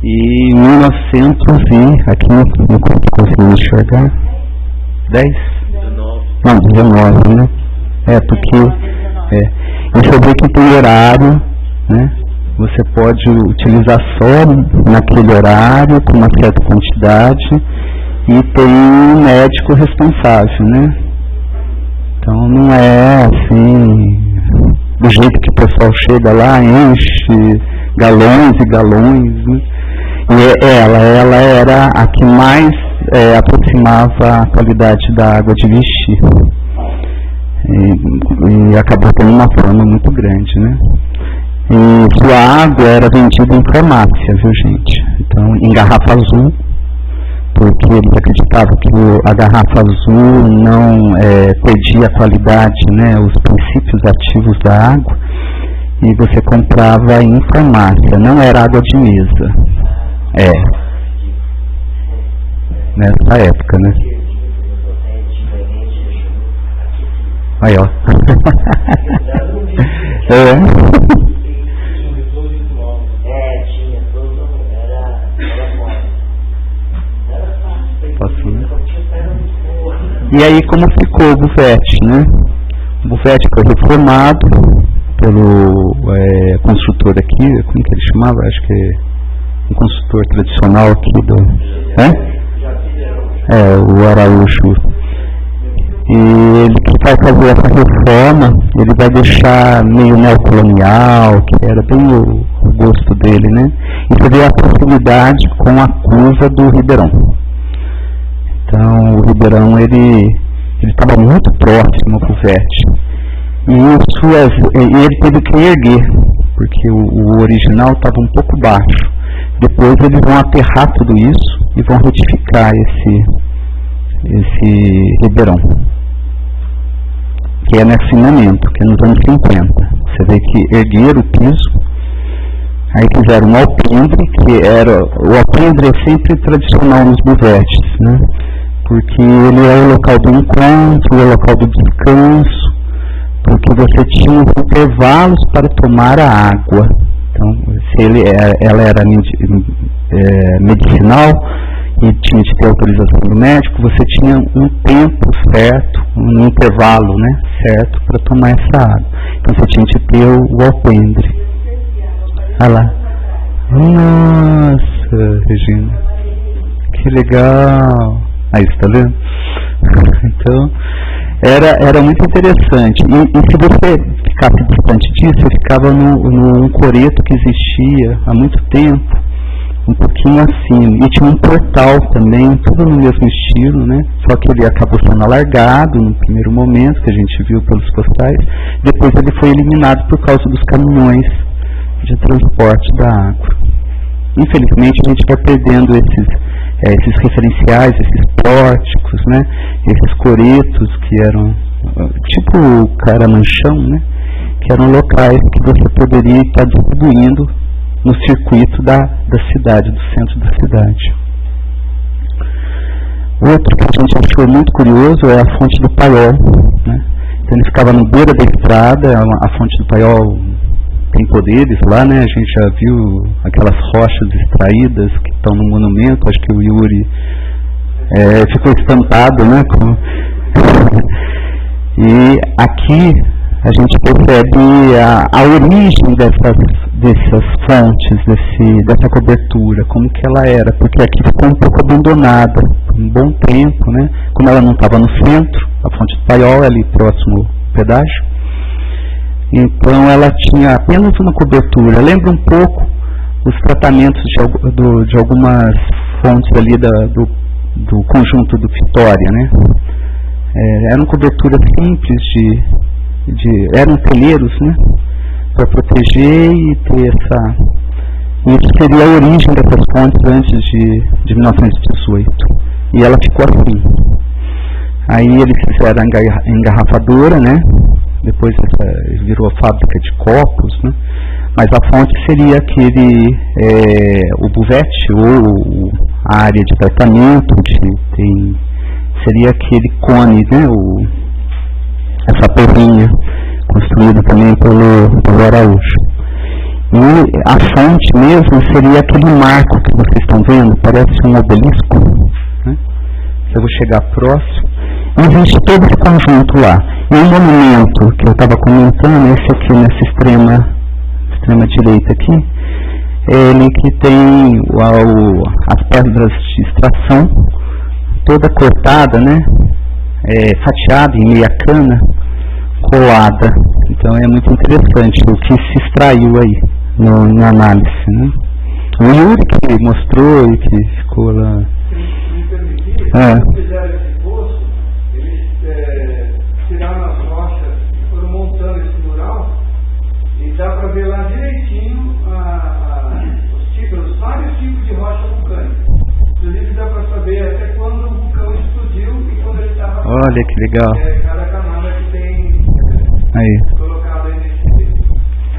E em 1900 e aqui não conseguimos enxergar 10? 19. Não, 19, né? Porque você vê que tem horário, né? Você pode utilizar só naquele horário, com uma certa quantidade, e tem um médico responsável, né? Então não é assim, do jeito que o pessoal chega lá, enche galões e galões, né? E ela era a que mais aproximava a qualidade da água de Vichy. E acabou tendo uma fama muito grande, né? E sua água era vendida em farmácia, viu, gente? Então, em garrafa azul, porque eles acreditavam que a garrafa azul não perdia a qualidade, né, os princípios ativos da água, e você comprava em farmácia, não era água de mesa. Nessa época, né? Aí, ó. E aí como ficou o bufete, né? O bufete foi reformado pelo construtor aqui, como que ele chamava? Acho que é um construtor tradicional aqui o Araújo. E ele que vai fazer essa reforma, ele vai deixar meio neocolonial, que era bem o gosto dele, né? E você vê a proximidade com a curva do Ribeirão. Então o Ribeirão ele estava muito próximo ao bufete. E ele teve que erguer, porque o original estava um pouco baixo. Depois eles vão aterrar tudo isso e vão retificar esse Ribeirão, que é nesse momento, que é nos anos 50. Você vê que ergueram o piso, aí fizeram um alpendre, o alpendre é sempre tradicional nos buvetes, né? Porque ele é o local do encontro, é o local do descanso, porque você tinha intervalos para tomar a água. Então, se ela era medicinal e tinha de ter autorização do médico, você tinha um tempo certo, um intervalo, né, certo para tomar essa água. Então você tinha de ter o alpendre. Olha lá. Nossa, Regina, que legal. Aí, você está vendo? Então, era muito interessante. E se você ficasse distante disso, você ficava num coreto que existia há muito tempo, um pouquinho acima. E tinha um portal também, tudo no mesmo estilo, né? Só que ele acabou sendo alargado no primeiro momento, que a gente viu pelos postais. Depois ele foi eliminado por causa dos caminhões de transporte da água. Infelizmente a gente vai perdendo esses referenciais, esses pórticos, né? Esses coretos que eram tipo caramanchão, né? Que eram locais que você poderia estar distribuindo no circuito da cidade, do centro da cidade. Outro que a gente achou muito curioso é a fonte do Paiol, né? Então ele ficava na beira da estrada. A fonte do Paiol tem poderes lá, né? A gente já viu aquelas rochas extraídas que estão no monumento. Acho que o Yuri ficou espantado, né? E aqui a gente percebe a origem dessas fontes, dessa cobertura, como que ela era, porque aqui ficou um pouco abandonada por um bom tempo, né? Como ela não estava no centro, a fonte do Paiol, ali próximo ao pedágio, então ela tinha apenas uma cobertura. Lembra um pouco os tratamentos de algumas fontes ali do conjunto do Vitória, né? Eram coberturas simples eram telheiros, né? Para proteger e ter isso seria a origem dessas fontes antes de 1918. E ela ficou assim. Aí eles fizeram a engarrafadora, né? Depois virou a fábrica de copos, né? Mas a fonte seria o buvete, ou a área de tratamento, seria aquele cone, né? Essa torrinha, construída também pelo Araújo. E a fonte mesmo seria aquele marco que vocês estão vendo, parece um obelisco, né? Eu vou chegar próximo. Existe todo esse conjunto lá. E o monumento que eu estava comentando, esse aqui nessa extrema direita aqui, ele que tem as pedras de extração toda cortada, né? Fatiada em meia cana, colada. Então é muito interessante o que se extraiu aí na análise, né? O Yuri que mostrou e que ficou lá. Me permitir, fizeram esse poço, eles tiraram as rochas e foram montando esse mural, e dá para ver lá direitinho os vários tipos de rocha vulcânica. Inclusive dá para saber até quando o vulcão explodiu e quando ele estava. Olha que legal. Cada camada que tem colocado aí nesse vídeo.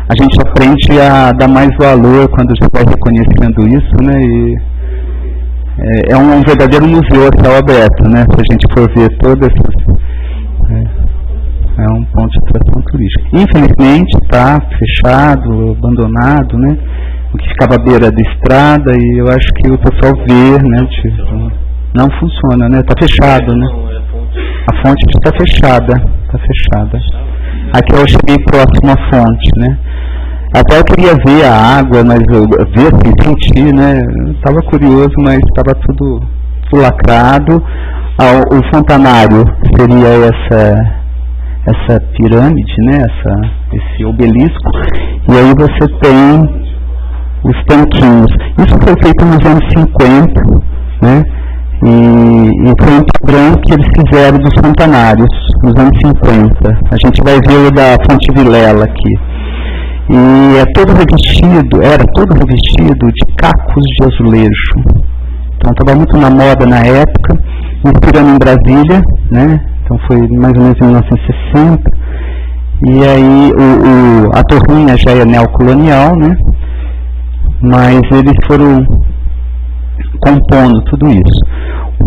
A gente aprende a dar mais valor quando a gente vai reconhecendo isso, né? E é um verdadeiro museu a céu aberto, né? Se a gente for ver todas essas. É um ponto de atração turística. Infelizmente está fechado, abandonado, né? O que ficava à beira da estrada, e eu acho que o pessoal vê, né? Tipo, não funciona, né? Está fechado, né? A fonte está fechada, Aqui eu cheguei próximo à fonte, né? Até eu queria ver a água, mas eu senti, né? Estava curioso, mas estava tudo lacrado. O fontanário seria essa pirâmide, né? Esse obelisco. E aí você tem os tanquinhos. Isso foi feito nos anos 50, né? E foi um padrão que eles fizeram dos fontanários nos anos 50. A gente vai ver o da Fonte Vilela aqui. E era todo revestido de cacos de azulejo. Então estava muito na moda na época, inspirando em Brasília, né? Então foi mais ou menos em 1960. E aí a torrinha já é neocolonial, né? Mas eles foram compondo tudo isso.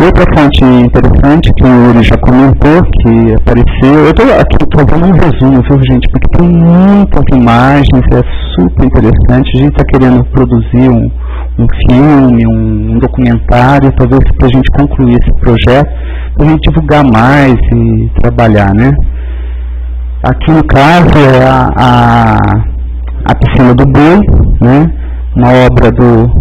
Outra fonte interessante que o Yuri já comentou, que apareceu, eu estou aqui fazendo um resumo, viu, gente, porque tem muitas imagens, é super interessante. A gente está querendo produzir um filme, um documentário, talvez para a gente concluir esse projeto, para a gente divulgar mais e trabalhar, né? Aqui no caso é a Piscina do Boi, né? Uma obra do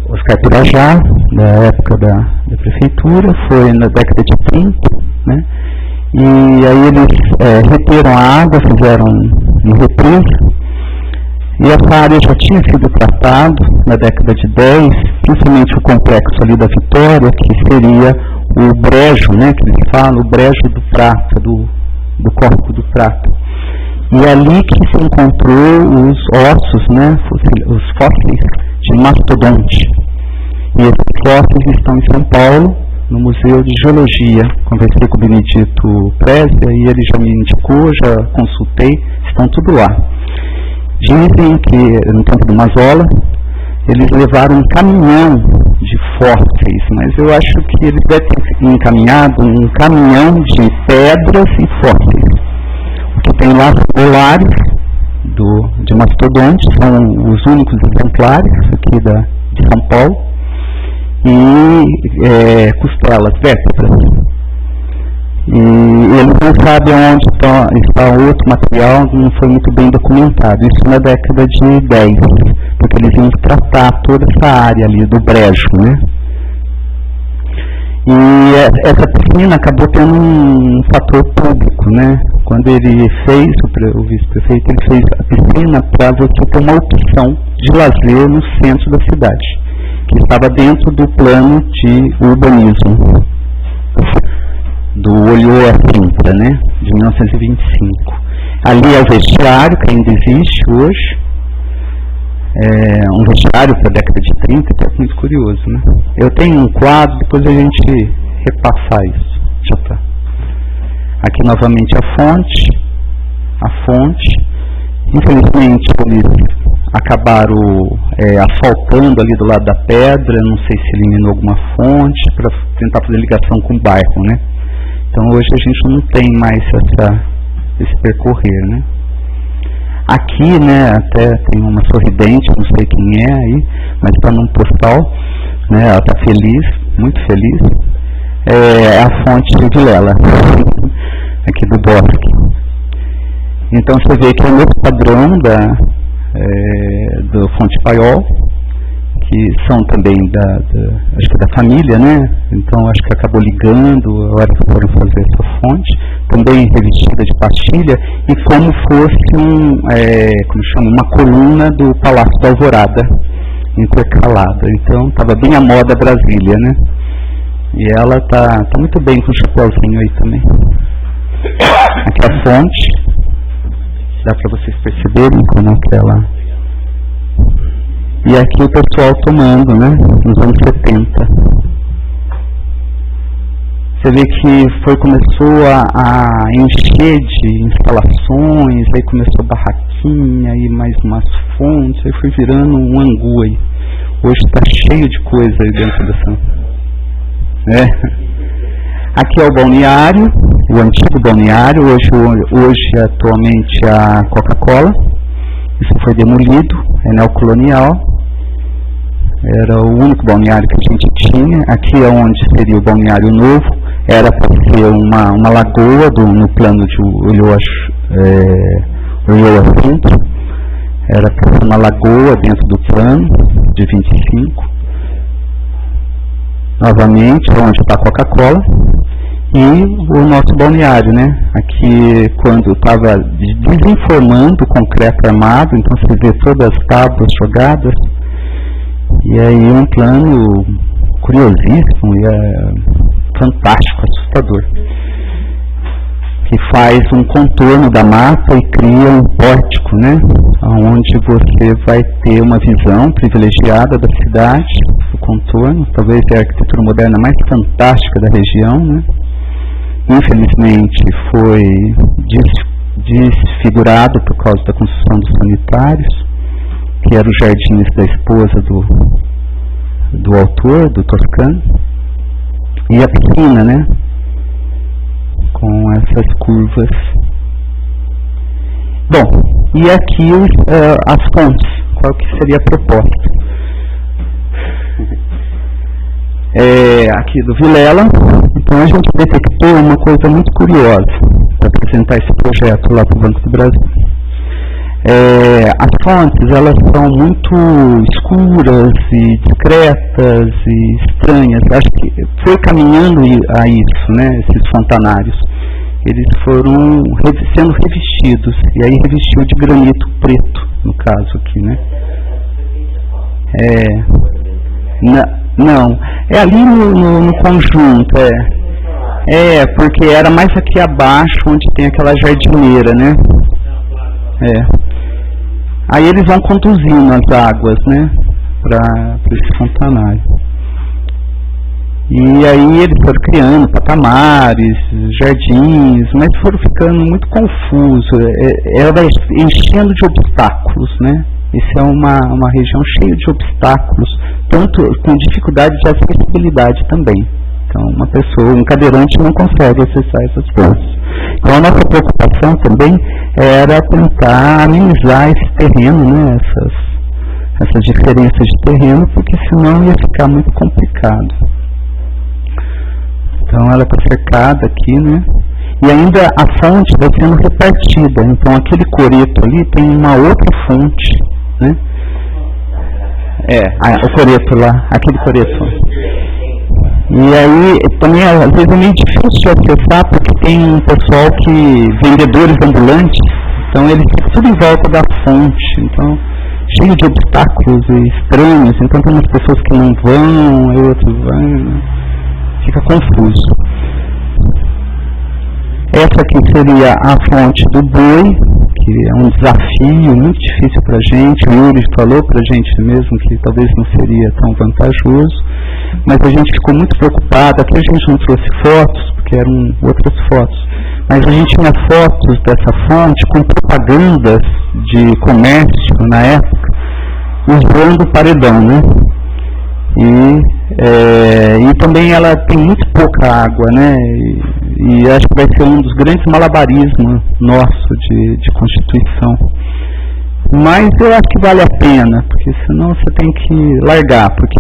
Oscar Pirajá, da época da prefeitura, foi na década de 30, né? E aí eles reteram a água, fizeram um represa, e essa área já tinha sido tratada na década de 10, principalmente o complexo ali da Vitória, que seria o brejo, né, que eles falam, o brejo do prata, do Córrego do Prata. E é ali que se encontrou os ossos, né, os fósseis de mastodonte. E esses fósseis estão em São Paulo, no Museu de Geologia. Conversei com o Benedito Présia e ele já me indicou, já consultei, estão tudo lá. Dizem que no tempo do Mazola eles levaram um caminhão de fósseis, mas eu acho que eles devem ter encaminhado um caminhão de pedras e fósseis. O que tem lá são colares de mastodonte, são os únicos exemplares aqui de São Paulo, e costelas, vértebras. E eles não sabem onde está outro material, não foi muito bem documentado. Isso na década de 10, porque eles iam tratar toda essa área ali do brejo, né? E essa piscina acabou tendo um fator público, né? Quando ele fez, o vice-prefeito, ele fez a piscina para você ter uma opção de lazer no centro da cidade, que estava dentro do plano de urbanismo do Olhoa Sintra, né? De 1925. Ali é o vestiário, que ainda existe hoje. Um vestiário para a década de 30, que é muito curioso, né? Eu tenho um quadro, depois a gente repassar isso. Já está. Aqui novamente a fonte. Infelizmente eles acabaram asfaltando ali do lado da pedra, não sei se eliminou alguma fonte, para tentar fazer ligação com o bairro, né? Então hoje a gente não tem mais esse percorrer, né? Aqui, né, até tem uma sorridente, não sei quem é aí, mas está num postal, né, ela está feliz, muito feliz, é a fonte de Vilela, aqui do bosque. Então você vê que é o mesmo padrão do Fonte Paiol, que são também acho que da família, né? Então acho que acabou ligando a hora que foram fazer essa fonte, também revestida de pastilha, e como fosse uma coluna do Palácio da Alvorada, intercalada. Então estava bem a moda Brasília, né? E ela tá muito bem com o chapeuzinho aí também. Aqui a fonte, dá para vocês perceberem como que ela... E aqui o pessoal tomando, né, nos anos 70. Você vê que começou a encher de instalações, aí começou barraquinha, aí mais umas fontes, aí foi virando um angu aí. Hoje está cheio de coisa aí dentro dessa... Aqui é o balneário, o antigo balneário, hoje atualmente a Coca-Cola. Isso foi demolido, é neocolonial. Era o único balneário que a gente tinha. Aqui é onde seria o balneário novo. Era para ser uma lagoa no plano de Olhoa Sintra. Era para ser uma lagoa dentro do plano de 25. Novamente, onde está a Coca-Cola. E o nosso balneário, né? Aqui, quando estava desinformando o concreto armado, então você vê todas as tábuas jogadas. E aí um plano curiosíssimo e fantástico, assustador, que faz um contorno da mata e cria um pórtico, né? Onde você vai ter uma visão privilegiada da cidade, o contorno, talvez é a arquitetura moderna mais fantástica da região, né? Infelizmente foi desfigurado por causa da construção dos sanitários, que eram os jardins da esposa do autor, do Toscano, e a piscina, né, com essas curvas. Bom, e aqui as fontes, qual que seria a proposta? Aqui do Vilela. Então a gente detectou uma coisa muito curiosa para apresentar esse projeto lá para o Banco do Brasil. As fontes, elas são muito escuras e discretas e estranhas. Acho que foi caminhando a isso, né, esses fontanários. Eles foram sendo revestidos, e aí revestiu de granito preto, no caso aqui, né. Não, é ali no conjunto, porque era mais aqui abaixo, onde tem aquela jardineira, né? Aí eles vão conduzindo as águas, né, para esse fontanário. E aí eles foram criando patamares, jardins, mas foram ficando muito confuso, ela enchendo de obstáculos, né? Isso é uma região cheia de obstáculos, tanto com dificuldade de acessibilidade também. Então, um cadeirante não consegue acessar essas coisas. Então, a nossa preocupação também era tentar amenizar esse terreno, né, essas diferenças de terreno, porque senão ia ficar muito complicado. Então ela está cercada aqui, né? E ainda a fonte vai sendo repartida. Então aquele coreto ali tem uma outra fonte, né? O coreto lá, aquele coreto. E aí também às vezes é meio difícil de acessar porque tem um pessoal vendedores ambulantes, então eles ficam tudo em volta da fonte, então cheio de obstáculos estranhos, então tem umas pessoas que não vão, e outros vão, né? Fica confuso. Essa aqui seria a fonte do boi, que é um desafio muito difícil para a gente. O Yuri falou para a gente mesmo que talvez não seria tão vantajoso, mas a gente ficou muito preocupado. Aqui a gente não trouxe fotos, porque eram outras fotos, mas a gente tinha fotos dessa fonte com propagandas de comércio na época, usando o paredão, né? E também ela tem muito pouca água, né? E acho que vai ser um dos grandes malabarismos nosso de Constituição. Mas eu acho que vale a pena, porque senão você tem que largar, porque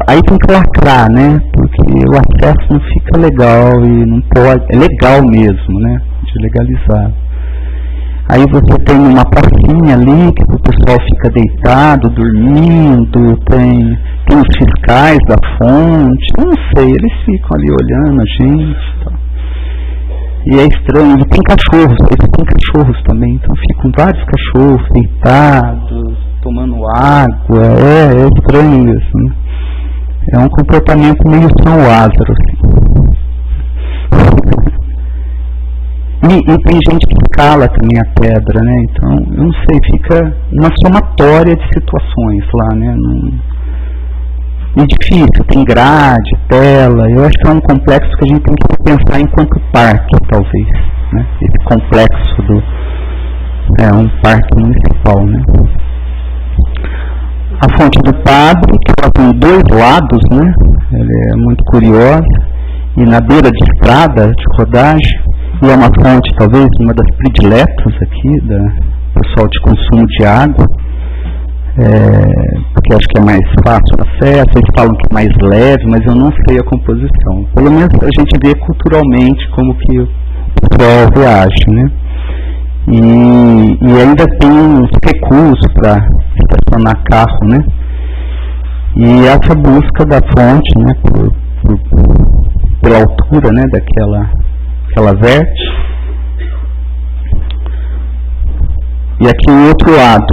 aí tem que lacrar, né? Porque o acesso não fica legal e não pode, é legal mesmo, né? De legalizar. Aí você tem uma pracinha ali que o pessoal fica deitado, dormindo, tem os fiscais da fonte, eu não sei, eles ficam ali olhando a gente, tá? E é estranho, e tem cachorros, eles têm cachorros também, então ficam vários cachorros deitados, tomando água, é estranho mesmo, né? É um comportamento meio São Lázaro, assim. E tem gente que escala também a pedra, né? Então, eu não sei, fica uma somatória de situações lá, né? É difícil, tem grade, tela. Eu acho que é um complexo que a gente tem que pensar enquanto parque, talvez, né? Esse complexo um parque municipal, né? A fonte do padre, que ela tem dois lados, né? Ela é muito curiosa, e na beira de estrada de rodagem, e é uma fonte, talvez, uma das prediletas aqui, do pessoal de consumo de água, porque acho que é mais fácil o acesso, eles falam que é mais leve, mas eu não sei a composição. Pelo menos a gente vê culturalmente como que o pessoal reage, né? E ainda tem uns recursos para estacionar carro, né? E essa busca da fonte, né, pela altura, né, daquela verte. E aqui o outro lado,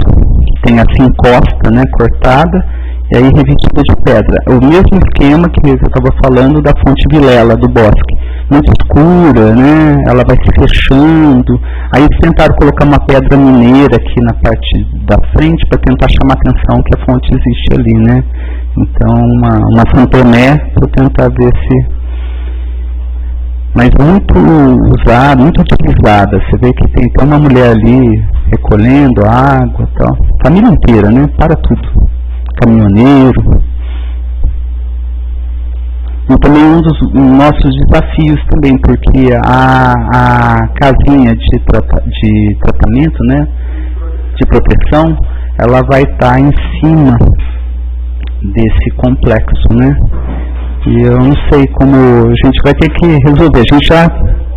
que tem essa encosta, né, cortada, e aí revestida de pedra. É o mesmo esquema que eu estava falando da fonte Vilela, do bosque. Muito escura, né, ela vai se fechando. Aí eles tentaram colocar uma pedra mineira aqui na parte da frente para tentar chamar a atenção que a fonte existe ali, né. Então uma Santomé para tentar ver se... Mas muito usada, muito utilizada. Você vê que tem até uma mulher ali recolhendo água e tal. Família inteira, né? Para tudo. Caminhoneiro. E também um dos nossos desafios também, porque a casinha de tratamento, né? De proteção, ela vai estar em cima desse complexo, né? E eu não sei como a gente vai ter que resolver. A gente já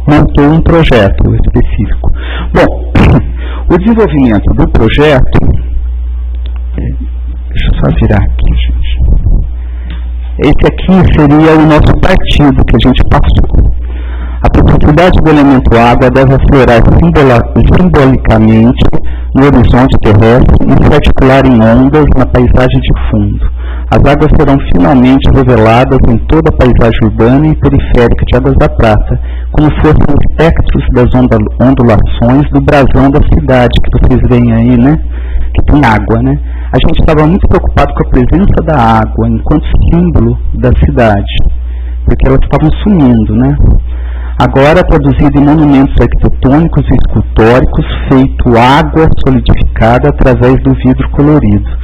montou um projeto específico. Bom, o desenvolvimento do projeto... Deixa eu só virar aqui, gente. Esse aqui seria o nosso partido que a gente passou. A profundidade do elemento água deve aflorar simbolicamente no horizonte terrestre e se articular em ondas na paisagem de fundo. As águas serão finalmente reveladas em toda a paisagem urbana e periférica de Águas da Prata, como fossem os espectros das ondulações do brasão da cidade, que vocês veem aí, né? Que tem água, né? A gente estava muito preocupado com a presença da água enquanto símbolo da cidade, porque elas estavam sumindo, né? Agora traduzido em monumentos arquitetônicos e escultóricos, feito água solidificada através do vidro colorido.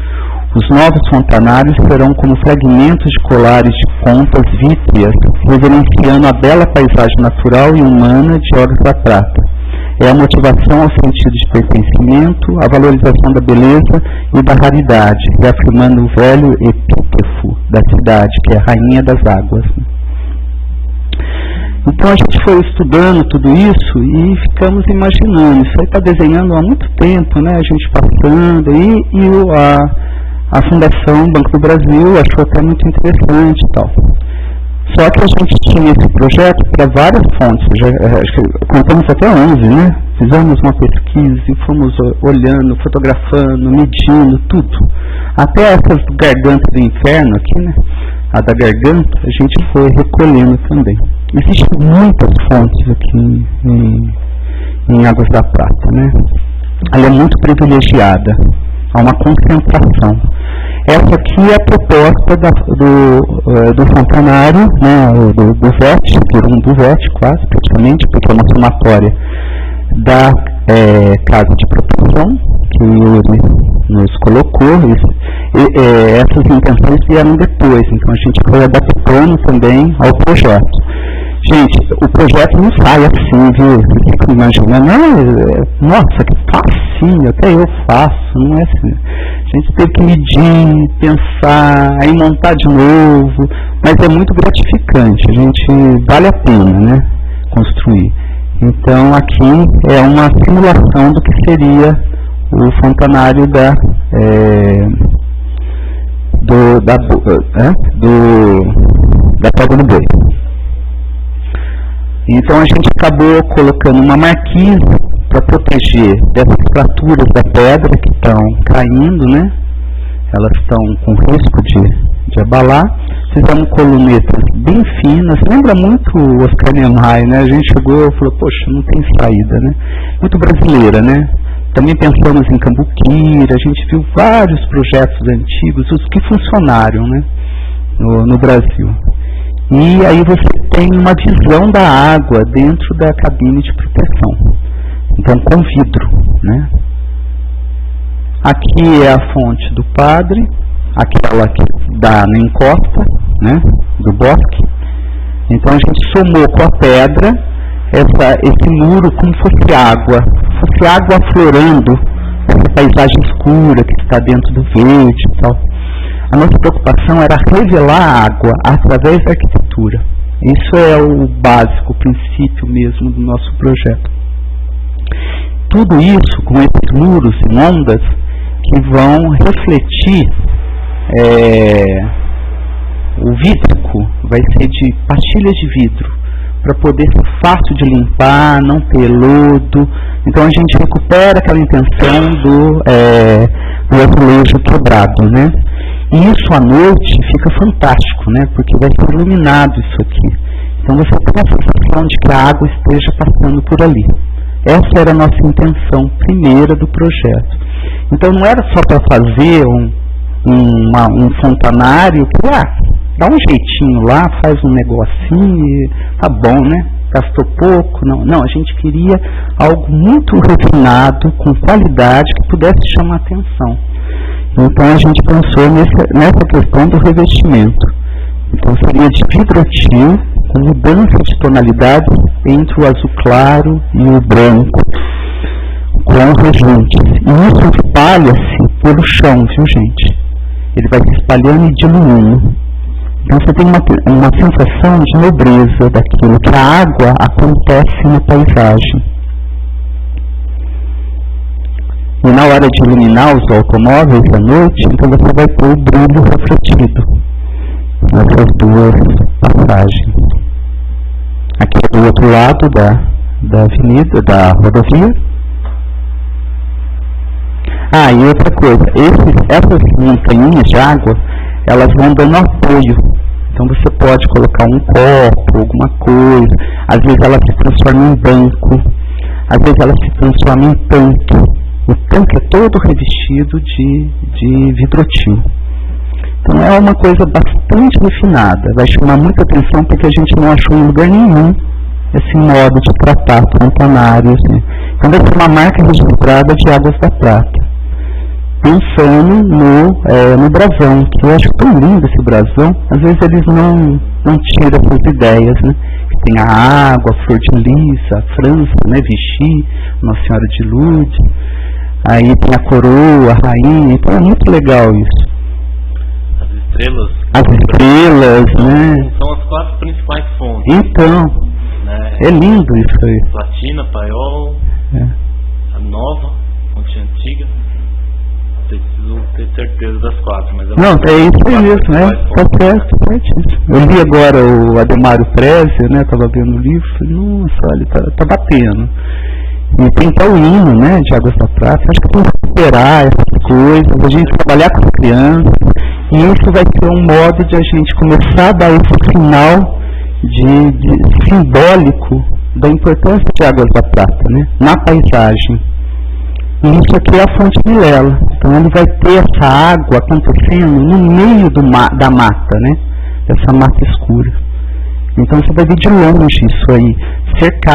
Os novos fontanários serão como fragmentos de colares de contas vítreas, reverenciando a bela paisagem natural e humana de Águas da Prata. É a motivação ao sentido de pertencimento, a valorização da beleza e da raridade, reafirmando o velho epígrafo da cidade, que é a rainha das águas. Então a gente foi estudando tudo isso e ficamos imaginando. Isso aí está desenhando há muito tempo, né? A gente passando aí, e a Fundação Banco do Brasil achou até muito interessante e tal. Só que a gente tinha esse projeto para várias fontes, acho que contamos até 11, né? Fizemos uma pesquisa e fomos olhando, fotografando, medindo, tudo. Até essas gargantas do inferno aqui, né? A da garganta, a gente foi recolhendo também. Existem muitas fontes aqui em Águas da Prata, né? Ela é muito privilegiada, há uma concentração. Essa aqui é a proposta do Fontanário, né, do VET, do VET quase, praticamente, porque é uma somatória da Casa de Proteção, que o Yuri nos colocou. Essas intenções vieram depois, então a gente foi adaptando também ao projeto. Gente, o projeto não sai assim, viu? Você fica imaginando, nossa, que facinho, até eu faço, não é assim. A gente teve que medir, pensar, aí montar de novo, mas é muito gratificante, a gente vale a pena, né, construir. Então aqui é uma simulação do que seria o Fontanário da Pedra do Boi. Então a gente acabou colocando uma marquise para proteger dessas fraturas da pedra que estão caindo, né? Elas estão com risco de abalar. Fizemos colunetas bem finas. Lembra muito o Oscar Niemeyer, né? A gente chegou e falou, poxa, não tem saída, né? Muito brasileira, né? Também pensamos em Cambuquira, a gente viu vários projetos antigos, os que funcionaram, né? No Brasil. E aí você tem uma visão da água dentro da cabine de proteção. Então com vidro, né? Aqui é a fonte do padre, aquela que dá na encosta, né? Do bosque. Então a gente somou com a pedra esse muro como fosse água aflorando essa paisagem escura que está dentro do verde e tal. A nossa preocupação era revelar a água através da arquitetura. Isso é o básico, o princípio mesmo do nosso projeto. Tudo isso com esses muros e ondas que vão refletir o vítrico, vai ser de pastilhas de vidro, para poder ser fácil de limpar, não ter lodo. Então a gente recupera aquela intenção do azulejo quebrado, né? E isso à noite fica fantástico, né? Porque vai ser iluminado isso aqui. Então você tem a sensação de que a água esteja passando por ali. Essa era a nossa intenção primeira do projeto. Então não era só para fazer um fontanário que dá um jeitinho lá, faz um negocinho e tá bom, né? Gastou pouco. Não, a gente queria algo muito refinado, com qualidade, que pudesse chamar atenção. Então a gente pensou nessa questão do revestimento. Então seria de vidrotil, com mudança de tonalidade entre o azul claro e o branco, com rejuntes. E isso espalha-se pelo chão, viu, gente? Ele vai se espalhando e diluindo. Então você tem uma sensação de nobreza daquilo, que a água acontece na paisagem. E na hora de iluminar os automóveis à noite, então você vai ter o brilho refletido nessas duas passagens. Aqui é do outro lado da avenida, da rodovia. E outra coisa, essas montanhas de água, elas vão dando apoio. Então você pode colocar um copo, alguma coisa. Às vezes ela se transforma em banco, às vezes ela se transforma em tanque. O tanque é todo revestido de vidrotil. Então é uma coisa bastante refinada. Vai chamar muita atenção porque a gente não achou em lugar nenhum esse modo de tratar fontanários. Né? Então vai ser uma marca registrada de Águas da Prata. Pensando no brasão, que eu acho tão lindo esse brasão. Às vezes eles não tiram essas ideias, né? Que tem a água, a flor de lis, a França, né? Vichy, Nossa Senhora de Lourdes. Aí tem a coroa, a rainha. Então é muito legal isso. As estrelas, né? São as 4 principais fontes. Então, né? É lindo isso aí. Platina, Paiol, a nova, Fonte Antiga. Preciso ter certeza das 4, mas não, é isso aí mesmo, né? Tá certo, certíssimo. Eu li agora o Ademário Freze, né? Tava vendo o livro, falei, nossa, olha, tá batendo. E tem até o hino, né, de Águas da Prata. Acho que tem que superar essas coisas, a gente trabalhar com crianças, e isso vai ser um modo de a gente começar a dar esse sinal de simbólico da importância de Águas da Prata, né, na paisagem. E isso aqui é a fonte Vilela. Então ele vai ter essa água acontecendo no meio da mata, né, essa mata escura. Então você vai ver de longe isso aí, cercado